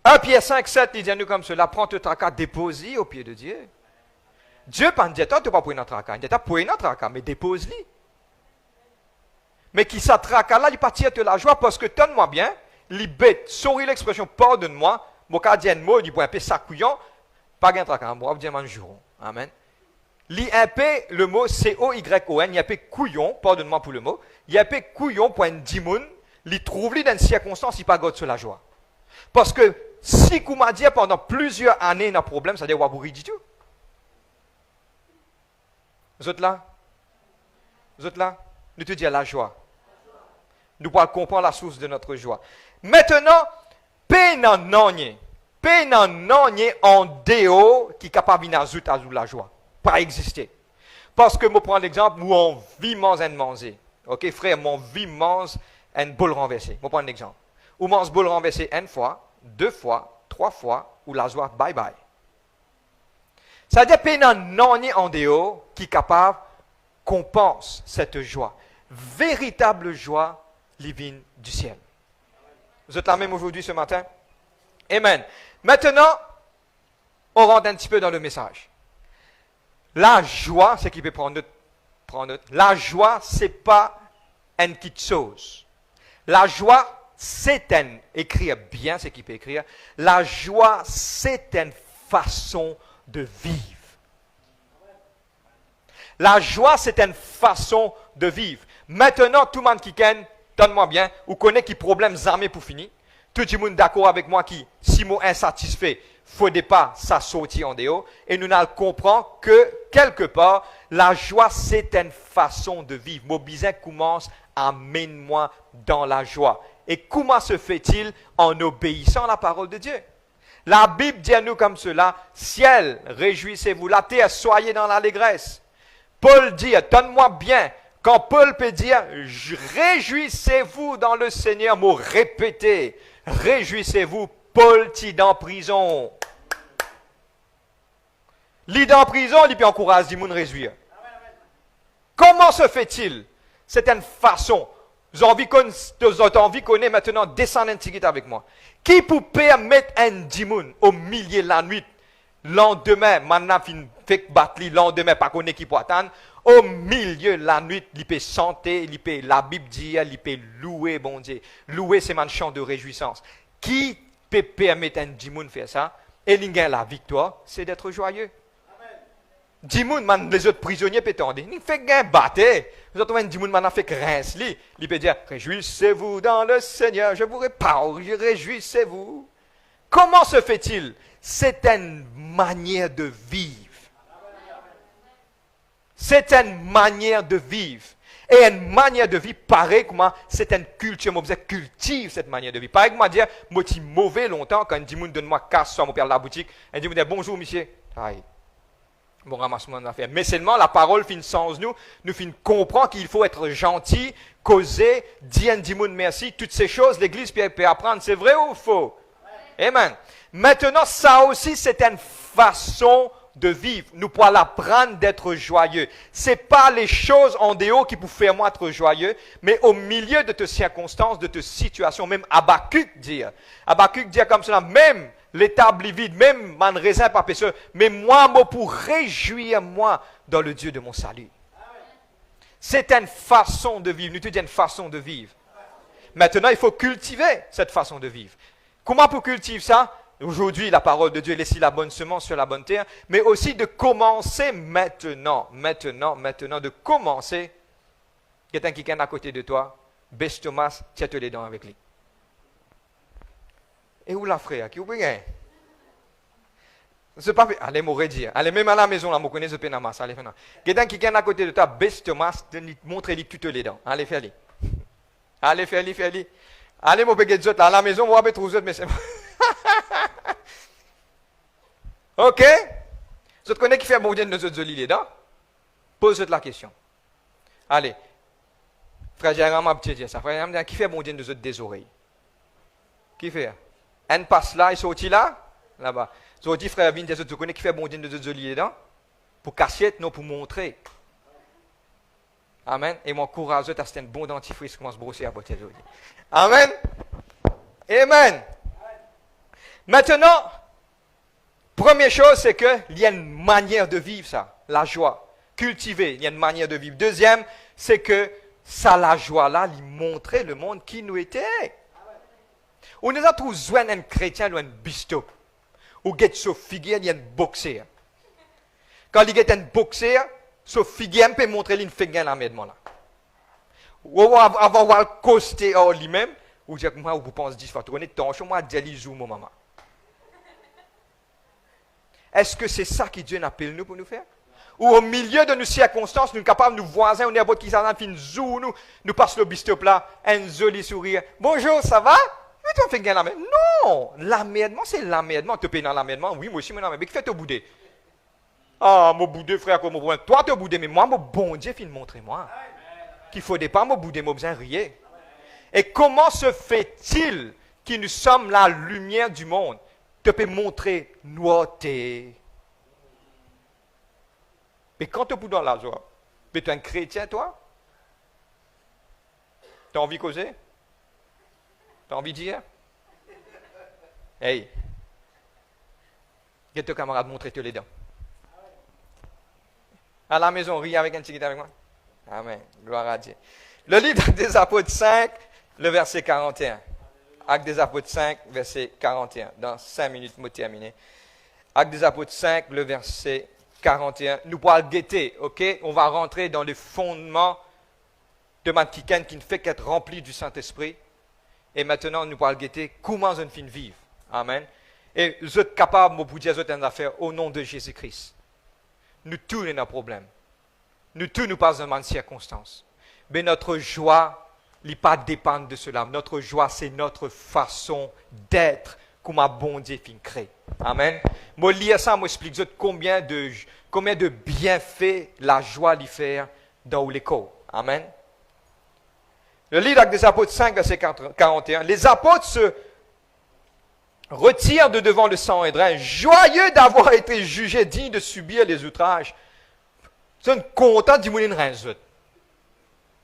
1 Pierre 5, 7, il dit nous comme cela, prends ton tracas, dépose-le au pied de Dieu. Dieu pas dit, toi, tu pas pour notre tracas. Il dit, pour notre tracas, mais dépose-le. Mais qui ça tracas là, il partit de la joie parce que, donne-moi bien, il bête, souris l'expression, pardonne-moi, mon cadien mot, il dit, un peu sacouillon, pas de tracas, moi, je dis, jour. Amen. L'IMP, le mot C-O-Y-O-N, il y a peu couillon, pardonne-moi pour le mot, il y a peu couillon pour un dimoun, il trouve dans une circonstance, il pas goûte sur la joie. Parce que si vous m'a dit pendant plusieurs années, il y a un problème, ça veut dire que vous avez du tout. Vous êtes là? Vous êtes là? Nous te disons la joie. Nous pouvons comprendre la source de notre joie. Maintenant, peine en déo qui est capable de la joie. Pas exister. Parce que, je prends l'exemple où on vit manger. Ok, frère, mon vie mange un bol renversé. Je prends un exemple. Ou mange bol renversé une fois, 2 fois, 3 fois, ou la joie, bye bye. Ça veut dire en déo qui est capable qu'on pense cette joie. Véritable joie divine du ciel. Vous êtes là même aujourd'hui ce matin? Amen. Maintenant, on rentre un petit peu dans le message. La joie, c'est qui peut prendre note. La joie, c'est pas une petite chose. La joie, c'est écrire bien ce qu'il peut écrire. La joie, c'est une façon de vivre. La joie, c'est une façon de vivre. Maintenant, tout le monde qui ken, donne-moi bien, ou connaît qui problème armés pour finir. Tout le monde d'accord avec moi qui, si moi insatisfait, faut pas ça sortir en dehors. Et nous comprenons que, quelque part, la joie, c'est une façon de vivre. Mon bizarre commence, amène-moi dans la joie. Et comment se fait-il? En obéissant à la parole de Dieu. La Bible dit à nous comme cela, ciel, réjouissez-vous, la terre, soyez dans l'allégresse. Paul dit, donne-moi bien, quand Paul peut dire, réjouissez-vous dans le Seigneur, mot répété, réjouissez-vous, Paul t'y dans prison. L'y dans prison, il peut encourager les gens à réjouir. Comment se fait-il? C'est une façon. Vous avez envie qu'on ait maintenant descendre un ticket avec moi. Qui peut permettre un dimon au milieu de la nuit, lendemain, maintenant, fait battre, lendemain, pas qu'on qui peut attendre, au milieu de la nuit, il peut chanter, la Bible dit, il peut louer, bon Dieu. Louer, c'est un chant de réjouissance. Qui peut permettre un dimon faire ça? Et la victoire, c'est d'être joyeux. Dimoun, les autres prisonniers peuvent tendre. Ils font gain battre. Vous avez un dimoun maintenant fait rince. Il peut dire, réjouissez-vous dans le Seigneur, je vous réparle, réjouissez-vous. Comment se fait-il? C'est une manière de vivre. C'est une manière de vivre. Et une manière de vie, pareil, comment c'est une culture. Moi, je cultive cette manière de vie. Pareil, moi, dire, moi, je suis mauvais longtemps quand un dimoun donne-moi casse sur mon père de la boutique. Un dimoun dit, bonjour, monsieur. Aïe. Bon ramassement d'affaires. Mais seulement la parole fin sans nous fin comprend qu'il faut être gentil, causer, dire un dimoun merci, toutes ces choses, l'église peut apprendre. C'est vrai ou faux? Amen. Maintenant, ça aussi, c'est une façon de vivre. Nous pouvons l'apprendre d'être joyeux. C'est pas les choses en dehors qui peuvent faire moi être joyeux, mais au milieu de tes circonstances, de tes situations, même Habakkuk dit comme cela, même l'étable vide, même man raisin pas pécheur, mais moi pour réjouir moi dans le Dieu de mon salut. C'est une façon de vivre. Nous te disons une façon de vivre. Maintenant, il faut cultiver cette façon de vivre. Comment pour cultiver ça? Aujourd'hui, la parole de Dieu laisse la bonne semence sur la bonne terre, mais aussi de commencer maintenant, de commencer. Quelqu'un qui est à côté de toi, baisse Thomas, tiens-toi les dents avec lui. Et où la frère? Qui oublie? C'est pas fait. Allez, m'aurait dit. Allez, même à la maison, là, vous connaissez ce pénamas. Allez, fais-le. Quelqu'un qui est à côté de toi, baisse Thomas, montre-lui toutes les dents. Allez, fais-le. Allez, fais-le. Allez, mon péguet de à la maison, vous avez trouvé mais c'est ok? Vous connaissez qui fait bon Dieu de nos autres les dents? Pose-toi la question. Allez. Frère Jérôme m'a dit ça. Frère Jérôme, qui fait bon Dieu de nos autres des oreilles? Qui fait? Un passe là, il sortit là? Là-bas. Vous dit frère Vin, tu connais qui fait bon Dieu de nos autres les dents? Pour cacher, non pour montrer. Amen. Et mon courage, c'est un bon dentifrice qui commence à brosser à partir d'aujourd'hui. Amen. Amen. Maintenant, première chose, c'est qu'il y a une manière de vivre ça, la joie. Cultiver, il y a une manière de vivre. Deuxième, c'est que ça, la joie-là, lui montrer le monde qui nous était. On a tous besoin d'un chrétien ou un bistop. Ou get so figure, il y a un boxeur. Quand il y a un boxeur, so figure, il peut montrer une figure dans l'amédement là. Ou avant de coster à lui-même, ou dire, moi, vous pensez 10 fois, tourner, tension, moi, Djali zou, mon maman. Est-ce que c'est ça que Dieu appelle nous pour nous faire? Ou au milieu de nos circonstances, nous sommes capables, nous voisins, on est à bout qui s'en fin zou, nous passe le bistop là, un joli sourire. Bonjour, ça va? Mais tu fais gagner l'amèdement. Non! L'amèdement, c'est l'amèdement. Tu payes dans l'amèdement. Oui, moi aussi, mon amèdement. Mais qui fait te bouder? Ah, mon boudé, frère, comme mon toi, te bouder. Mais moi, mon bon Dieu, il montrer moi. Qu'il ne faut pas me bouder, moi, besoin de rien. Et comment se fait-il que nous sommes la lumière du monde? Tu peux montrer noirté. Mais quand tu es dans la joie, tu es un chrétien, toi? Tu as envie de causer? Tu as envie de dire? Hey! Get ton camarade, montre-toi les dents. À la maison, ris avec un petit guitare avec moi. Amen. Gloire à Dieu. Le livre des Apôtres 5, le verset 41. Actes des Apôtres 5, verset 41. Dans 5 minutes, mot terminé. Actes des Apôtres 5, le verset 41. Nous pourrons le guetter, ok? On va rentrer dans les fondements de Matkiken qui ne fait qu'être rempli du Saint-Esprit. Et maintenant, nous pourrons le guetter comment on finit vivre. Amen. Et vous êtes capables, de vous dire des affaires au nom de Jésus-Christ. Nous tous, nous avons un problème. Nous tous, nous passons dans une circonstance. Mais notre joie, n'est pas dépendre de cela. Notre joie, c'est notre façon d'être, comme un bon Dieu fin créé. Amen. Moi, lire ça, moi, explique combien de bienfaits la joie lui fait dans l'école. Amen. Le livre des Apôtres 5, verset 41. Les apôtres se retirent de devant le Sanhédrin, joyeux d'avoir été jugés dignes de subir les outrages. Ils sont contents de dire rien.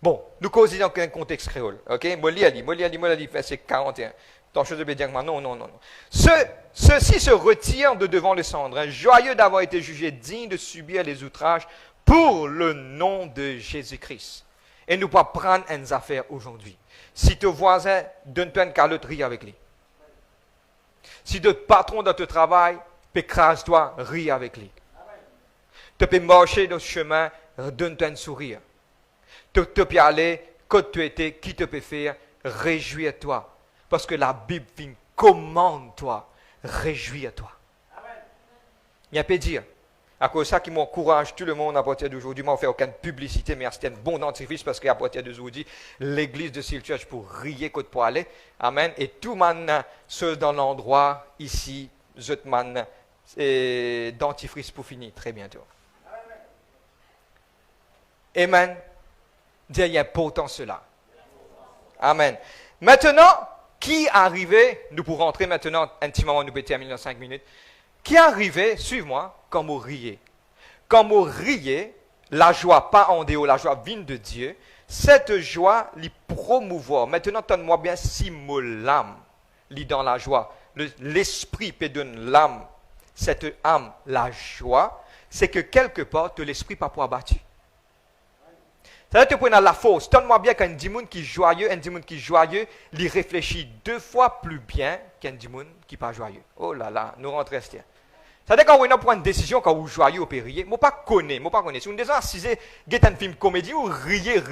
Bon, nous causons dans un contexte créole. Ok? Moi, lis, verset 41. Tant chose de bien dire, non. Ceux-ci se retirent de devant le Sanhédrin, joyeux d'avoir été jugés dignes de subir les outrages pour le nom de Jésus-Christ. Et nous pas prendre une affaire aujourd'hui. Si ton voisin donne peine qu'à l'autre, ris avec lui. Si ton patron dans ton travail, écrase-toi, ris avec lui. Tu peux marcher dans ce chemin, donne-toi un sourire. Tu peux aller, quand tu étais, qui te peut faire, réjouis-toi. Parce que la Bible commande-toi, réjouis-toi. Il y a pas dire. À cause de ça qui m'encourage tout le monde à partir d'aujourd'hui. Moi, on ne fait aucune publicité, mais c'est un bon dentifrice parce qu'à partir d'aujourd'hui, l'église de Seal Church pour rier côté pour aller. Amen. Et tout le monde, ceux dans l'endroit ici, Zotman, dentifrice pour finir très bientôt. Amen. Dieu, il y a pourtant cela. Amen. Maintenant, qui est arrivé, nous pourrons rentrer maintenant intimement, nous pouvons terminer dans 5 minutes. Qui est arrivé, suive-moi, quand vous riez. Quand vous riez, la joie, pas en déo, la joie vient de Dieu. Cette joie, l'y promouvoir. Maintenant, donne-moi bien si mot l'âme, lit dans la joie. L'esprit peut donner l'âme, cette âme, la joie, c'est que quelque part, l'esprit pas pour abattu. Ça veut dire que tu prends la force. Donne-moi bien qu'un démon qui est joyeux, il réfléchit 2 fois plus bien qu'un démon qui n'est pas joyeux. Oh là là, nous rentrons rester. Ça veut dire quand on prend une décision, quand vous joyeux ou périer, moi pas connais. Si on est déjà assisé, get un film comédie, ou riez,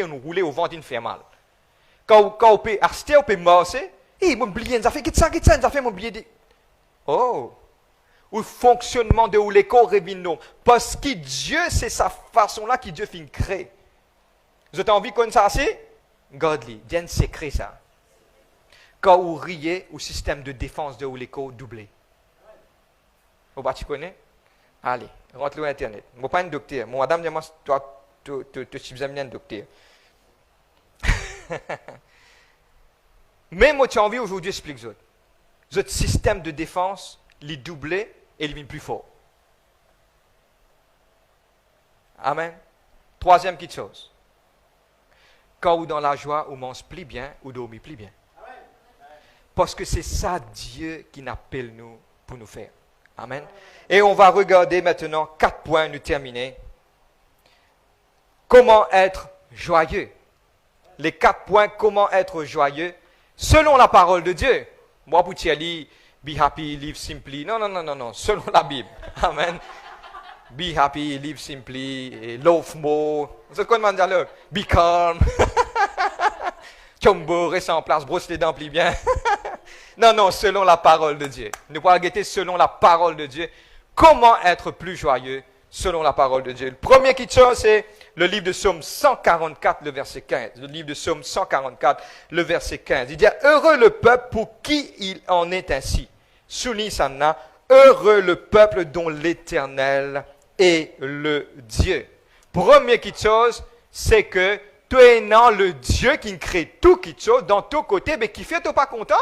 on roule au ventre, il fait mal. Quand on peut acheter, on peut marcher, et mon oublié, ça fait, ça fait mon oublié. Oh! Ou le fonctionnement de où les corps reviennent. Parce que Dieu, c'est sa façon-là que Dieu fait créer. Vous avez envie qu'on ça c'est? Godly. Dieu un secret ça. Quand vous riez, au système de défense de où les corps doublé. Vous tu connais? Allez, rentre sur Internet. Je ne suis pas un docteur. Mon madame dit, toi, tu es un docteur. Mais moi, tu as envie aujourd'hui d'expliquer. Votre système de défense, il est doublé et il devient plus fort. Amen. Troisième petite chose. Quand ou dans la joie, ou mange plie bien, ou dormi plie bien. Parce que c'est ça Dieu qui appelle nous pour nous faire. Amen. Et on va regarder maintenant 4 points, nous terminer. Comment être joyeux. Les 4 points, comment être joyeux, selon la parole de Dieu. Moi, pour Thierry, be happy, live simply. Non. Selon la Bible. Amen. Be happy, live simply, et love more. Vous savez quoi de dire là? Be calm. Chombo, reste en place, brosse les dents, plie bien. Non, selon la parole de Dieu. Nous pourrons guetter selon la parole de Dieu. Comment être plus joyeux selon la parole de Dieu? Le premier qui chose, c'est le livre de Psaume 144, le verset 15. Le livre de Psaume 144, le verset 15. Il dit, heureux le peuple pour qui il en est ainsi. Souligne ça, heureux le peuple dont l'Éternel est le Dieu. Premier qui chose, c'est que tu es non le Dieu qui crée tout qui chose dans tout côté, mais qui fait toi pas content.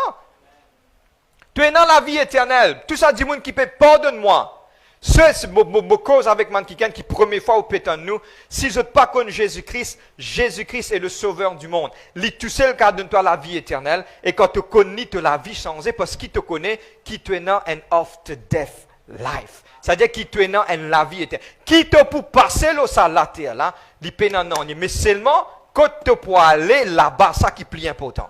Tu es dans la vie éternelle. Tout ça dit monde qui peut pardonne-moi. C'est mon cause avec man qui première fois au pétan nous. Si je ne pas connais Jésus-Christ, Jésus-Christ est le sauveur du monde. Lui tout seul qui donne toi la vie éternelle. Et quand tu connais, tu la vie changée parce qu'il te connaît, qui tu es dans un after death life. C'est-à-dire qui tu es dans la vie éternelle. Qui te pour passer là, ça la terre là, il peut non. Mais seulement quand tu peux aller là-bas, ça qui est plus important.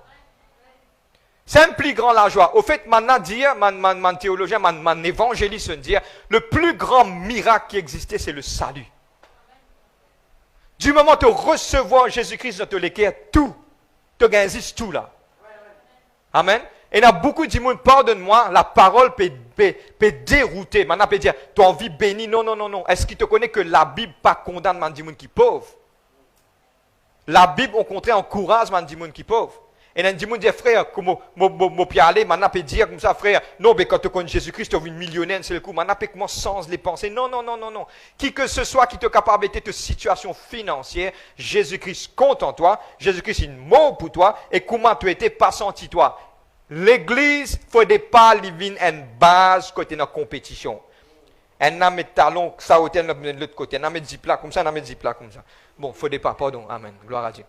C'est un plus grand la joie. Au fait, maintenant dire, mon théologien, mon évangéliste dire, le plus grand miracle qui existait, c'est le salut. Du moment où tu recevoir Jésus-Christ dans ton cœur, tout, tu gagnes tout là. Amen. Et il y a beaucoup de monde, pardonne-moi, la parole peut dérouter. Maintenant, peut dire, tu as envie bénie. Non. Est-ce qu'il te connaît que la Bible pas condamne man di monde qui est pauvre? La Bible, au contraire, encourage man di monde qui est pauvre. Et il y a des gens qui disent, frère, comment je peux aller, maintenant peut dire comme ça, frère, non, mais quand tu connais Jésus-Christ, tu es une millionnaire, c'est le coup, maintenant peut comment sans les penser. Non. Qui que ce soit qui te capable de ta situation financière, Jésus-Christ compte en toi, Jésus-Christ est une mort pour toi, et comment tu étais pas senti toi. L'église, il ne faut pas vivre en base côté de la compétition. Elle n'a mis talons, ça au de l'autre côté, elle n'a mis 10 plats comme ça, elle n'a mis 10 plats comme ça. Bon, il ne faut pas, pardon, amen, gloire à Dieu.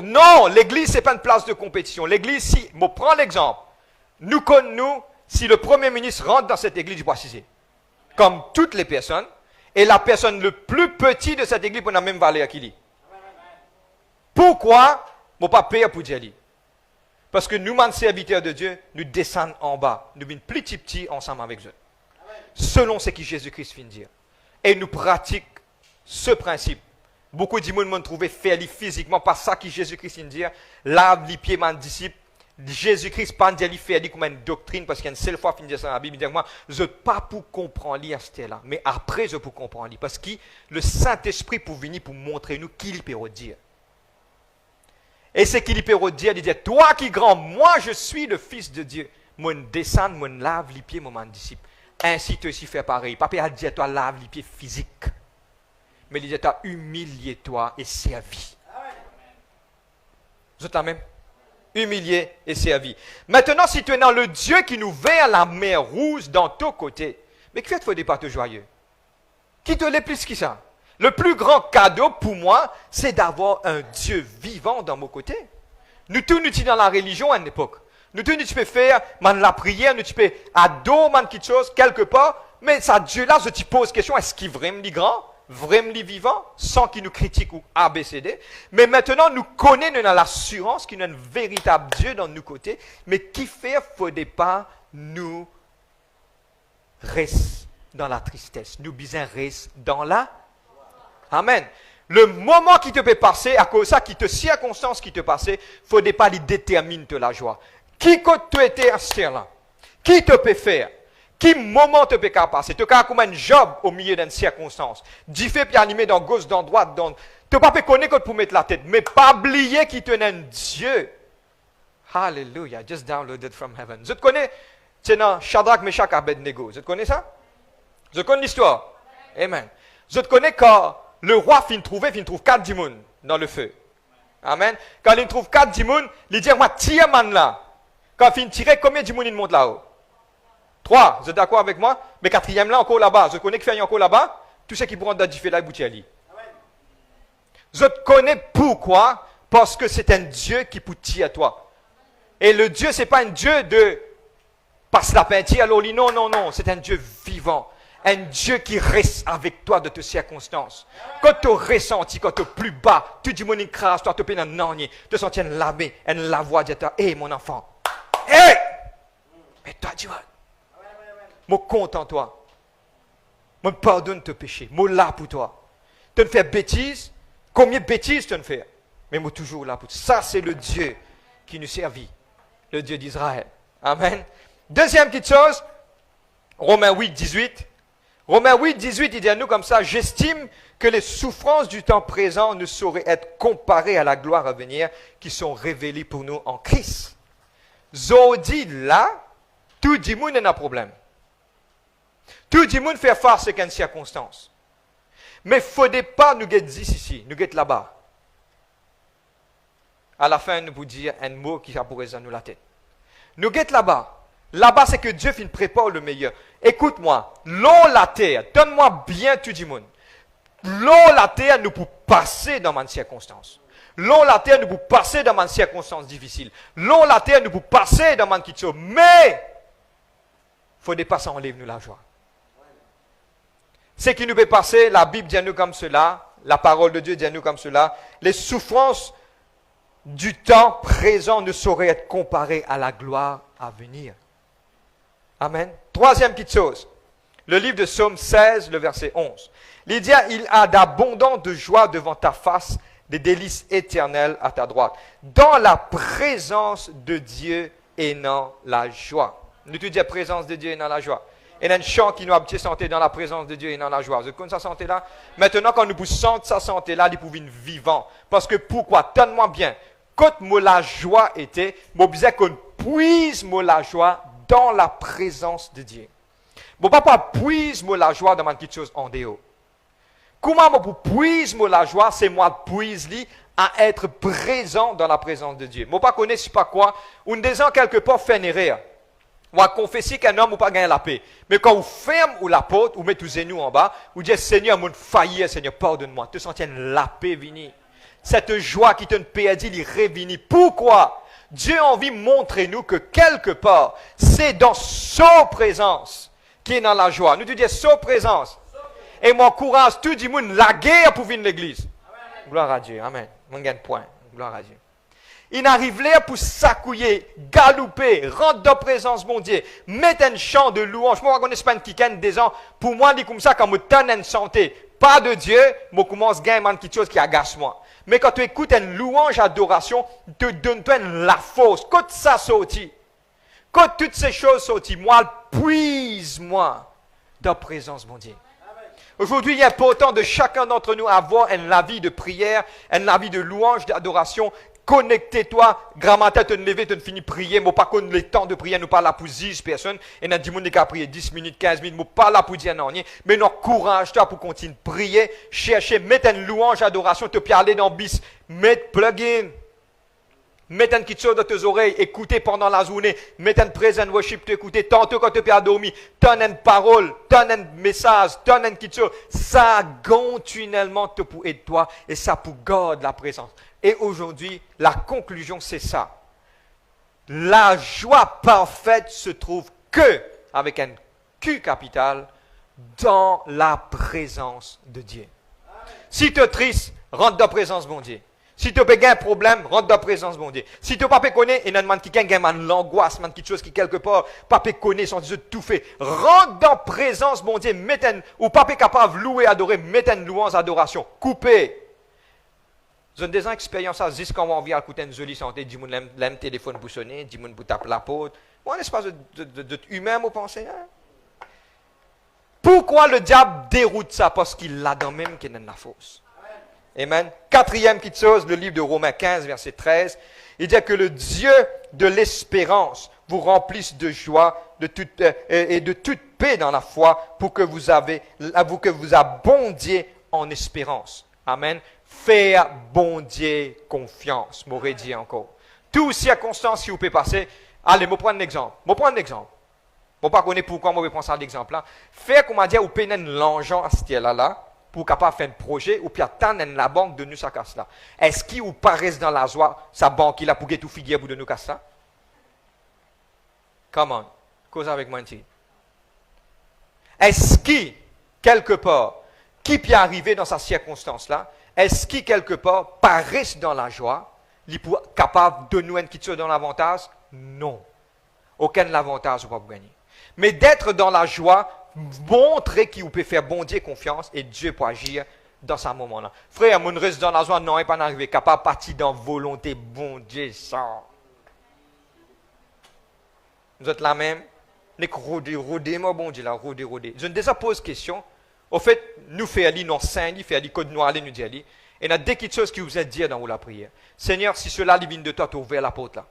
Non, l'église, ce n'est pas une place de compétition. L'église, si, je prends l'exemple. Nous, si le premier ministre rentre dans cette église, il doit s'assiser. Comme toutes les personnes. Et la personne le plus petit de cette église, pour la même valeur qu'il est. Pourquoi je ne pas payer pour Dieu? Parce que nous, les serviteurs de Dieu, nous descendons en bas. Nous sommes plus petits ensemble avec eux. Selon ce que Jésus-Christ vient de dire. Et nous pratiquons ce principe. Beaucoup de gens m'ont trouvé faire physiquement par ça que Jésus-Christ vient de dire. Lave les pieds, mon disciple. Jésus-Christ pas dire faire comme une doctrine parce qu'il y a une seule fois qu'il dit ça dans la Bible. Il dit moi, je ne peux pas pour comprendre à ce là, mais après je peux comprendre parce que le Saint-Esprit pour venir pour montrer nous qui il peut dire. Et ce qu'il peut dire, il dit toi qui grand, moi je suis le Fils de Dieu. Moi descends, moi lave les pieds, mon disciple. Ainsi tu aussi fais pareil. Papa a dit toi lave les pieds physiques. Mais il dit toi humilié-toi et servi. Vous êtes là même? Humilié et servi. Maintenant, si tu es dans le Dieu qui nous vers la mer rouge dans tous côtés, mais qui fait-il pas te joyeux? Qui te l'est plus que ça? Le plus grand cadeau pour moi, c'est d'avoir un Dieu vivant dans mon côté. Nous tous, nous sommes dans la religion à une époque. Nous tous, nous peux faire la prière, nous peux adorer quelque chose quelque part, mais ça Dieu là, je te pose question, est-ce qu'il est vraiment grand? Vraiment vivant, sans qu'il nous critique ou ABCD. Mais maintenant, nous connaissons dans l'assurance qu'il y a un véritable Dieu dans nos côtés, mais qui fait, faut pas nous rester dans la tristesse. Nous besoin rester dans la Amen. Le moment qui te peut passer, à cause de ça, qui te circonstance qui te passer, faut pas lui déterminer de la joie. Qui que tu étais à ce là? Qui te peut faire? Qui moment te peut passer? Tu as comme un job au milieu d'une circonstance. Diffé puis animé dans gauche, dans droite, dans... Tu ne peux pas connaître pour mettre la tête, mais pas oublier qu'il te un Dieu. Hallelujah, just downloaded from heaven. Je te connais, c'est dans Shadrach, Meshach, Abednego. Je te connais ça? Je connais l'histoire. Amen. Je te connais quand le roi trouve 4 démons dans le feu. Amen. Quand il trouve 4 démons, il dit, moi, tire man là. Quand il tire, combien de démons il monte là-haut? 3, vous êtes d'accord avec moi? Mais 4e là, encore là-bas. Je connais qu'il fait encore là-bas. Tout ce qui pourra d'adifier la bouteille. Je te connais pourquoi? Parce que c'est un Dieu qui poutit à toi. Et le Dieu, ce n'est pas un Dieu de passe la peinture, alors non, non, non. C'est un Dieu vivant. Un Dieu qui reste avec toi de tes circonstances. Quand tu ressenti, quand tu es plus bas, tu dis mon écrase, toi tu peux non, tu sens la main, la voix de toi, hé mon enfant, hé! Mais toi, tu vois, moi compte en toi. Moi pardonne tes péchés. Moi là pour toi. Tu ne fais bêtises, combien de bêtises tu ne fais? Mais moi toujours là pour toi. Ça, c'est le Dieu qui nous servit. Le Dieu d'Israël. Amen. Deuxième petite chose, Romains 8, 18. Romains 8, 18, il dit à nous comme ça, j'estime que les souffrances du temps présent ne sauraient être comparées à la gloire à venir qui sont révélées pour nous en Christ. Zodi là, tout le monde a un problème. Tout le monde fait face à une circonstance. Mais il ne faudrait pas nous guetter ici, nous guetter là-bas. À la fin, nous vous dire un mot qui pourrait nous la tête. Nous guetter là-bas. Là-bas, c'est que Dieu prépare le meilleur. Écoute-moi, l'eau, la terre, donne-moi bien tout le monde. L'eau, la terre, nous pouvons passer dans une circonstance. L'eau, la terre, nous pouvons passer dans une circonstance difficile. L'eau, la terre, nous pouvons passer dans une petite chose. Mais, il ne faudrait pas s'enlever nous la joie. Ce qui nous peut passer, la Bible dit à nous comme cela, la parole de Dieu dit à nous comme cela, les souffrances du temps présent ne sauraient être comparées à la gloire à venir. Amen. Troisième petite chose. Le livre de Psaume 16, le verset 11. Il dit, il a d'abondante de joie devant ta face, des délices éternelles à ta droite. Dans la présence de Dieu et dans la joie. Nous te disons présence de Dieu et dans la joie. Il y a un chant qui nous a petit santé dans la présence de Dieu et dans la joie. Vous connaissez sa santé là? Maintenant, quand nous sentons sa santé là, il pouvait être vivant. Parce que pourquoi? Donne-moi bien. Quand moi la joie était, moi disais qu'on puise moi la joie dans la présence de Dieu. Mon papa puise moi la joie dans une petite chose en dehors. Comment moi puise moi la joie, c'est moi puise lui à être présent dans la présence de Dieu. Moi pas connais pas quoi, ou des gens quelque part fait une erreur. On va confesser qu'un homme ou pas gagner la paix. Mais quand vous fermez ou la porte, ou mettez tous genoux en bas, vous dites Seigneur, mon faillir, Seigneur, pardonne-moi. Tu sens la paix venir. Cette joie qui te perdit, il révini. Pourquoi? Dieu a envie de montrer nous que quelque part, c'est dans sa présence qui est dans la joie. Nous te disons sa présence. Et mon courage, tout le monde, la guerre pour venir l'église. Gloire à Dieu. Amen. Mon gagne point. Gloire à Dieu. Il arrive là pour s'accouiller, galouper, rentrer dans la présence de mon Dieu, mettre un chant de louange. Moi, je ne connais pas des gens. Pour moi, c'est comme ça, quand je donne une santé, pas de Dieu, je commence à gagner quelque chose qui agace moi. Mais quand tu écoutes une louange, adoration, te donne la force. Quand ça sortit, quand toutes ces choses sortent, moi, puise-moi dans la présence de mon Dieu. Aujourd'hui, il est important de chacun d'entre nous avoir un vie de prière, un vie de louange, d'adoration. Connectez-toi, grammaire, tu te lever, tu ne finis prier. Moi, pas qu'on le temps de prier, nous pas là pour 10 personnes. Et nous disons qu'à prier 10 minutes, 15 minutes, nous pas là pour dire non. Mais nous courage-toi pour continuer de prier, chercher, mettre une louange, adoration, te aller dans bis, mettre plug-in. Mettre une petite chose dans tes oreilles, écouter pendant la journée, mettre une present worship, t'écouter tantôt quand tu peux dormir, donne une parole, donne un message, donne une petite chose. Ça continuellement te pour aider toi et ça pour garder la présence. Et aujourd'hui, la conclusion c'est ça. La joie parfaite se trouve que, avec un Q capital, dans la présence de Dieu. Si tu es triste, rentre dans la présence de mon Dieu. Si tu as un problème, rentre dans la présence de mon Dieu. Si tu n'as pas connaître, il y a un qui a l'angoisse, quelque chose qui quelque part, pas connaît, sans tout fait. Rentre dans la présence de mon Dieu, ou pas capable de louer, adorer, mettez une louange, adoration. Coupez. J'ai des expériences à dire quand on vient écouter une jolie santé, dis moi l'aime téléphone pour sonner, dis moi pour taper la porte. Moi, n'est-ce pas de humain, vous pensez, hein? Pourquoi le diable déroute ça? Parce qu'il l'a dans même qu'il est la fausse. Amen. Quatrième petite chose, le livre de Romains 15, verset 13. Il dit que le Dieu de l'espérance vous remplisse de joie et de toute paix dans la foi pour que vous abondiez en espérance. Amen. Faire bondier confiance, m'aurait dit encore. Toutes circonstances qui vous pouvez passer. Allez, je prends un exemple. Bon, pas connaître pourquoi moi je prends ça l'exemple là. Faire, comment dire, ou payer l'argent à ce là pour capable faire un projet, ou puis attendre la banque de nous ça casse là. Est-ce qu'il ou pas reste dans la joie, sa banque là, pour que tout figure pour de nous casse ça? Comment? Cause avec moi, est-ce qu'il, quelque part, qui peut arriver dans cette circonstance-là, est-ce qu'il, quelque part, paraît dans la joie, il est capable de nous une chose dans l'avantage? Non. Aucun avantage ne va pas gagner. Mais d'être dans la joie, montrer qu'il peut faire bon Dieu confiance et Dieu peut agir dans ce moment-là. Frère, mon reste dans la joie, non, il n'est pas arrivé, capable de partir dans volonté, bon Dieu, ça. Vous êtes là même? Rodez, moi, bon Dieu, là, rodez. Je ne déjà pose question. Au fait, nous faisons nos saints, nous faisons code noir, nous disons, et il y a des petites choses qui vous aident dire dans la prière. Seigneur, si cela vient de toi, tu ouvres la porte là.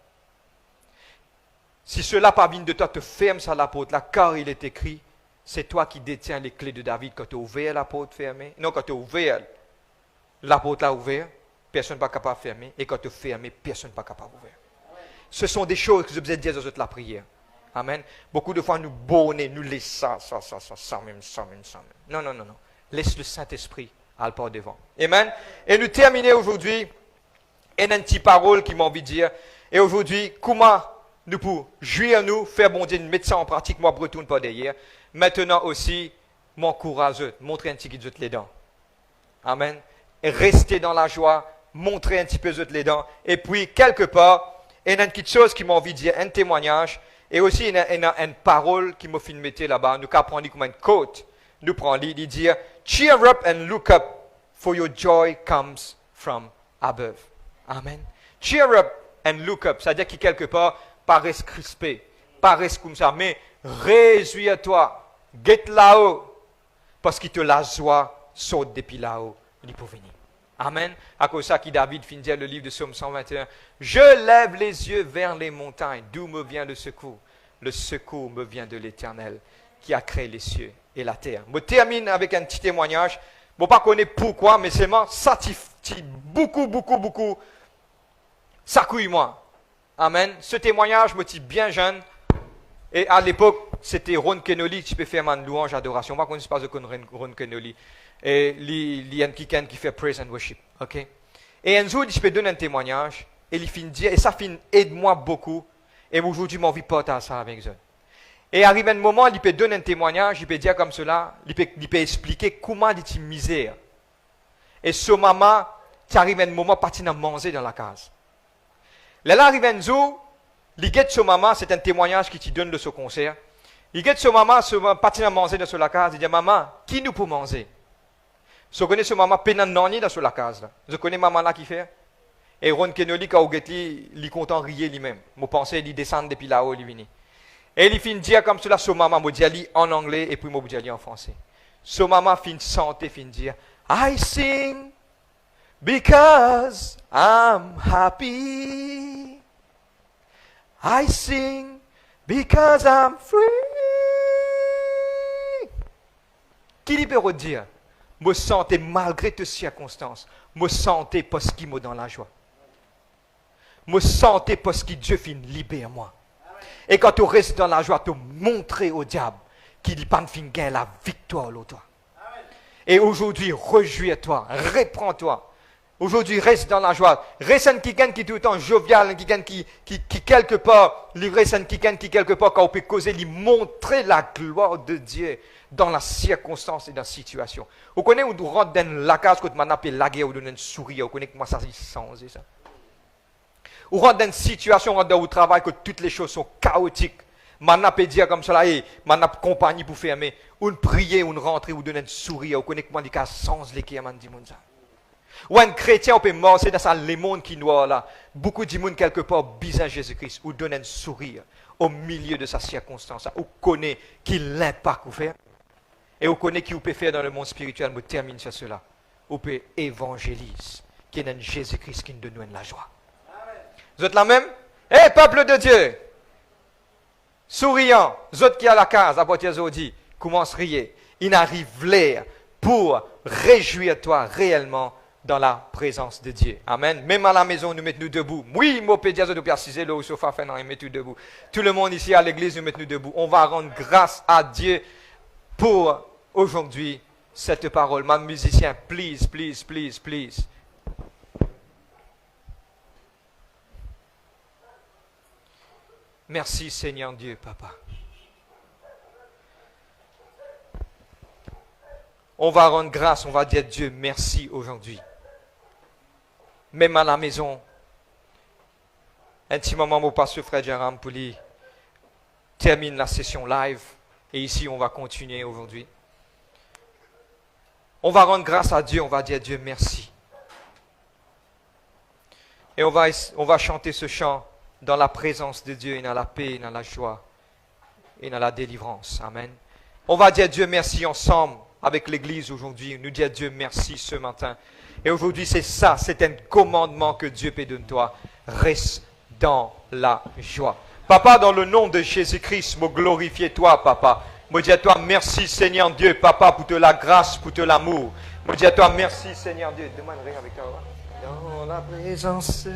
Si cela pas vient de toi, te ferme sur la porte là, car il est écrit, c'est toi qui détiens les clés de David quand tu as ouvert la porte fermée. Non, quand tu as ouvert la porte là ouverte, personne n'est pas capable de fermer, et quand tu as fermé, personne n'est pas capable d'ouvrir. Ce sont des choses que je vous ai dit dans la prière. Amen. Beaucoup de fois, nous bonner, nous laissons ça même. Non. Laisse le Saint-Esprit à le pas devant. Amen. Et nous terminer aujourd'hui, et une petite parole qui m'a envie de dire. Et aujourd'hui, comment nous pouvons jouir nous, faire bon Dieu, mettre ça en pratique, moi, je retourne pas derrière. Maintenant aussi, mon courage, montrer un petit peu les dents. Amen. Et rester dans la joie, montrer un petit peu les dents. Et puis, quelque part, il y a une petite chose qui m'a envie de dire, un témoignage. Et aussi, il y a une parole qui m'a fait mettre là-bas. Nous apprenons comme une quote. Nous prenons, il dit, cheer up and look up, for your joy comes from above. Amen. Cheer up and look up. C'est-à-dire qu'il quelque part, paraisse crispé, paraisse comme ça, mais réjouis-toi, get là-haut, parce qu'il te la joie saute depuis là-haut, il peut venir. Amen. À cause de ça, qui David finit le livre de Psaume 121. Je lève les yeux vers les montagnes, d'où me vient le secours. Le secours me vient de l'Éternel, qui a créé les cieux et la terre. Je termine avec un petit témoignage. Je ne sais pas pourquoi, mais c'est ça beaucoup. Ça couille moi. Amen. Ce témoignage me dit bien jeune. Et à l'époque, c'était Ron Kenoly qui peut faire une louange d'adoration. Moi, je ne sais pas de Ron Kenoly. Et il y a quelqu'un qui fait praise and worship. Ok? Et un jour, je peux donner un témoignage. Et il finit dire, et ça finit aide-moi beaucoup. Et aujourd'hui, mon vie porte à ça avec eux. Et arrive un moment, il peut donner un témoignage, il peut dire comme cela, il peut expliquer comment il est misère. Et ce moment, tu arrives un moment, partir manger dans la case. Là, arrive un jour, il guette ce maman, c'est un témoignage qui te donne de ce concert. Il guette ce maman, partir manger dans la case, il dit, maman, qui nous peut manger? Je connais ce maman, pénant nani dans la case. Là. Je connais maman là qui fait. Et Ron Kenoly, quand il est content de rire lui-même. Je pensais qu'il descend depuis là-haut, il vient. Et il finit de dire comme cela, ce maman, je dis en anglais et puis je dis en français. Ce maman finit de chanter, finit de dire, I sing because I'm happy. I sing because I'm free. Qui peut redire? Me sentais malgré toutes circonstances, me sentais parce qu'il me dans la joie. Me sentais parce que Dieu finit libère moi. Et quand tu restes dans la joie, tu montres au diable qu'il n'a pas fin gagner la victoire l'autre. Et aujourd'hui, réjouis-toi, reprends-toi. Aujourd'hui, reste dans la joie. Reste un quelqu'un qui est tout le temps jovial, quelqu'un qui quelque part, reste un quelqu'un qui quelque part, quand on peut causer, lui montrer la gloire de Dieu dans la circonstance et dans la situation. Vous connaissez où on rentre dans la case, quand on appelle la guerre, ou donne un sourire, vous connaissez comment ça s'est changé ça. Ou rentre dans une situation, on rentre dans le travail, que toutes les choses sont chaotiques. Maintenant, peut dire comme cela, et maintenant, compagnie pour fermer. Ou une prière, ou une rentrée, ou donner un sourire, vous connaissez comment les cas sans les qui dit ça. Ou un chrétien, on peut marcher dans le monde qui noir là. Beaucoup de monde quelque part, bizarre Jésus-Christ, ou donne un sourire au milieu de sa circonstance. Ou connaît qu'il l'impact ou fait. Et on connaît qui vous peut faire dans le monde spirituel, je termine sur cela. On peut évangéliser, qui est un Jésus-Christ qui nous donne la joie. Amen. Vous êtes là même? Eh, peuple de Dieu! Souriant, vous êtes qui à la case, à partir d'aujourd'hui, commence à rire. Il arrive l'air pour réjouir toi réellement dans la présence de Dieu. Amen. Même à la maison, nous mettons-nous debout. Oui, mon pédiatre de perciser, le sofa fait non, mettons-nous debout. Tout le monde ici à l'église, nous mettons-nous debout. On va rendre grâce à Dieu pour aujourd'hui cette parole. Ma musicien, please, please, please, please. Merci Seigneur Dieu, Papa. On va rendre grâce, on va dire Dieu merci aujourd'hui. Même à la maison, intimement, mon pasteur Frère Jérôme Pouli termine la session live. Et ici, on va continuer aujourd'hui. On va rendre grâce à Dieu, on va dire Dieu merci. Et on va chanter ce chant dans la présence de Dieu, et dans la paix, et dans la joie, et dans la délivrance. Amen. On va dire Dieu merci ensemble avec l'Église aujourd'hui. Nous dire Dieu merci ce matin. Et aujourd'hui, c'est ça, c'est un commandement que Dieu peut donner toi. Reste dans la joie. Papa, dans le nom de Jésus-Christ, me glorifier toi, Papa. Me dire toi merci, Seigneur Dieu, Papa, pour te la grâce, pour te l'amour. Me dire toi merci, Seigneur Dieu. Demande rien avec toi. Dans la présence.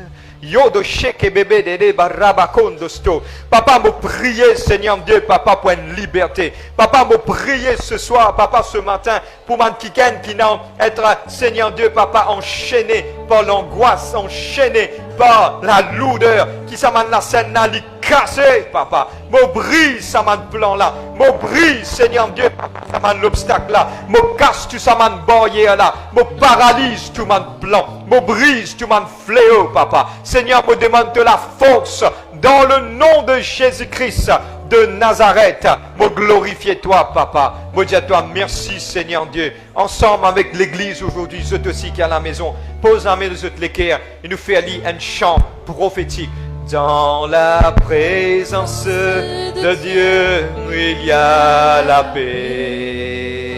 Yodo sheke bébé dede barabakondo sto. Papa, me prier, Seigneur Dieu, Papa, pour une liberté. Papa, me prier ce soir, Papa, ce matin, pour man qui n'a être, Seigneur Dieu, Papa, enchaîné par l'angoisse, enchaîné par la lourdeur, qui s'amène la scène n'a cassé, Papa. Me brise, ça m'a plan là. Me brise, Seigneur Dieu, ça m'a l'obstacle là. Me casse tout ça m'a barrière là. Me paralyse tout mon plan. Me brise tout mon fléau, Papa. Seigneur, me demande de la force dans le nom de Jésus-Christ de Nazareth. Me glorifier toi, Papa. Me dire toi merci, Seigneur Dieu. Ensemble avec l'église aujourd'hui, ceux aussi qui à la maison, pose la main de ceux l'équerre et nous fait lire un chant prophétique. Dans la présence de Dieu, il y a la paix.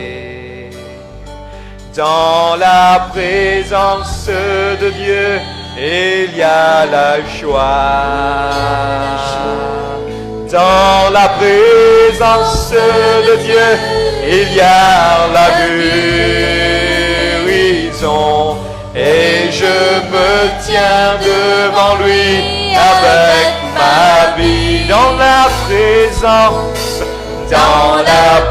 Dans la présence de Dieu, il y a la joie. Dans la présence de Dieu, il y a la guérison. Et je me tiens devant lui avec ma vie. Dans la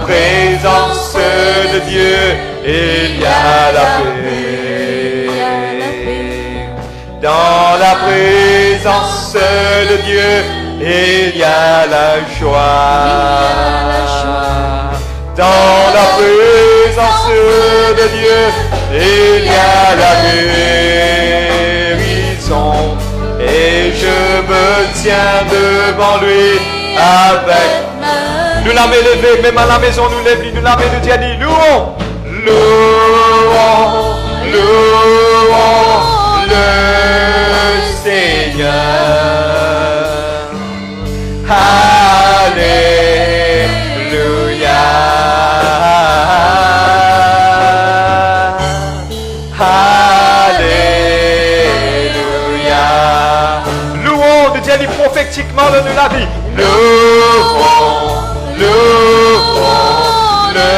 présence de Dieu, il y a la paix. Dans la présence de Dieu, il y a la joie. Dans la présence de Dieu, il y a la guérison. Et je me tiens devant lui avec. Nous la lever, même à la maison, nous lève, nous la nous dit, louons, louons, louons le Seigneur. Alléluia. Alléluia. Louons de Dieu prophétiquement de la vie. Louons, louons le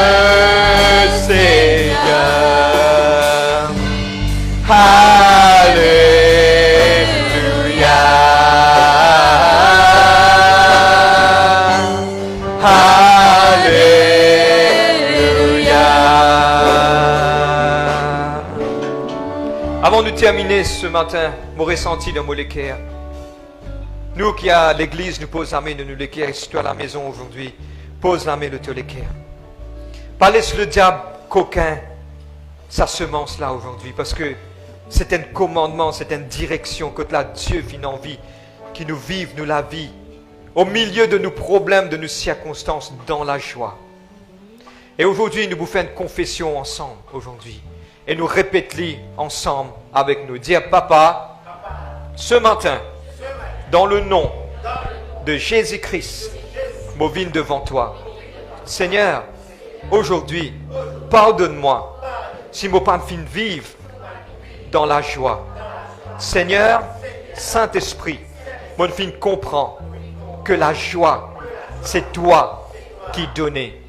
Seigneur. Alléluia. Alléluia. Avant de terminer ce matin, mon ressenti de mon l'équerre. Nous qui à l'église, nous posons la main de nous l'équerre. Et si tu es à la maison aujourd'hui, pose la main de te l'équerre. Pas laisse le diable coquin sa semence là aujourd'hui. Parce que c'est un commandement, c'est une direction que là Dieu finit en vie. Qui nous vive, nous la vie. Au milieu de nos problèmes, de nos circonstances, dans la joie. Et aujourd'hui, nous vous faisons une confession ensemble aujourd'hui. Et nous répétons ensemble avec nous. Dire, Papa, ce matin, dans le nom de Jésus-Christ, je viens devant toi. Seigneur, aujourd'hui, pardonne-moi si je pas fin vivre dans la joie. Seigneur, Saint-Esprit, je fin comprends que la joie, c'est toi qui donnais.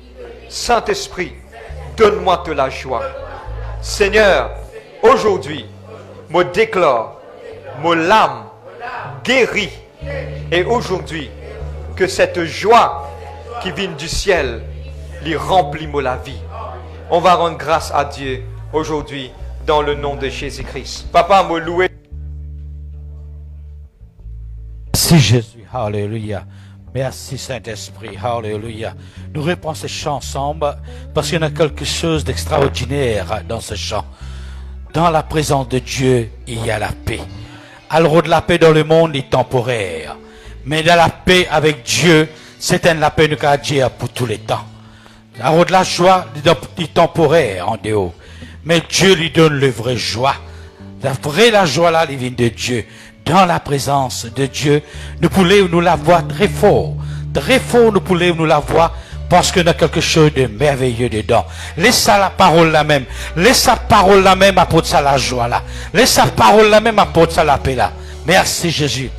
Saint-Esprit, donne-moi de la joie. Seigneur, aujourd'hui, me déclare, mon âme guérie. Et aujourd'hui, que cette joie qui vient du ciel, lui remplit la vie. On va rendre grâce à Dieu aujourd'hui dans le nom de Jésus-Christ. Papa, me louer. Merci Jésus, alléluia. Merci Saint-Esprit, alléluia. Nous reprenons ce chant ensemble parce qu'il y a quelque chose d'extraordinaire dans ce chant. Dans la présence de Dieu, il y a la paix. Alors de la paix dans le monde est temporaire. Mais dans la paix avec Dieu, c'est la paix de Dieu pour tous les temps. Alors de la joie est temporaire en dehors. Mais Dieu lui donne le vrai joie. La joie là, elle vient de Dieu. Dans la présence de Dieu, nous pouvons nous la voir très fort. Très fort, nous pouvons nous la voir parce qu'il y a quelque chose de merveilleux dedans. Laisse la parole la même. Laisse la parole la même apporte ça la joie là. Laisse la parole la même apporte ça la paix là. Merci Jésus.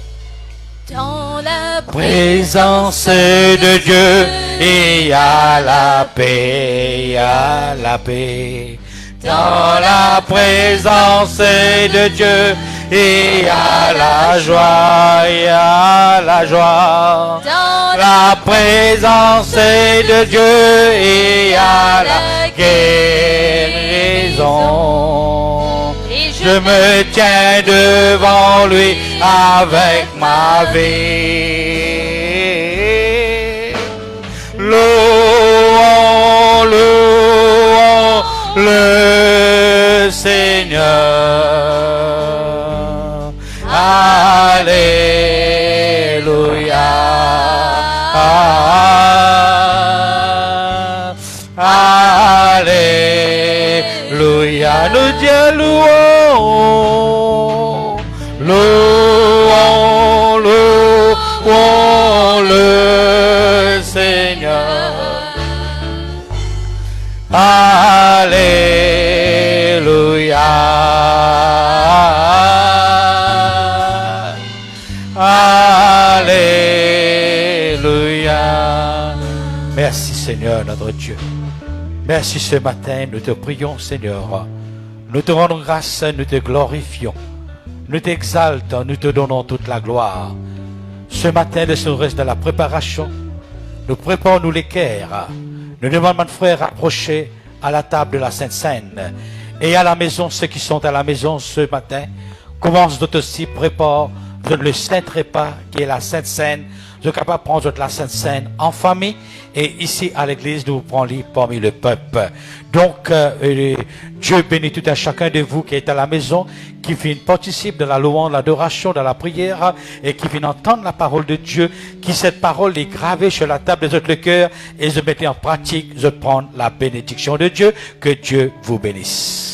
Dans la Présence de Dieu, il y a la paix, il y a la paix. Dans la présence de Dieu, il y a la joie, il y a la joie. Dans La présence de Dieu, il y a la guérison. Et Je me tiens devant lui avec ma vie. Louons, louons le Seigneur. Alléluia. Alléluia. Nous Dieu louons. Louons, louons le Seigneur. Alléluia. Alléluia. Merci Seigneur notre Dieu. Merci ce matin, nous te prions Seigneur. Nous te rendons grâce, nous te glorifions. Nous t'exaltons, nous te donnons toute la gloire. Ce matin, laissons reste de la préparation. Nous préparons nous les cœurs. Nous demandons à frères approcher à la table de la Sainte Seine. Et à la maison, ceux qui sont à la maison ce matin, commencent d'autres aussi, préparent le Saint Repas qui est la Sainte Seine. Vous êtes capable de prendre la Sainte Seine en famille. Et ici à l'église, nous prenons parmi le peuple. Donc, Dieu bénit tout à chacun de vous qui est à la maison, qui participe de la louange, de l'adoration, de la prière, et qui vient entendre la parole de Dieu, qui cette parole est gravée sur la table de votre cœur, et je mettez en pratique, je prends la bénédiction de Dieu. Que Dieu vous bénisse.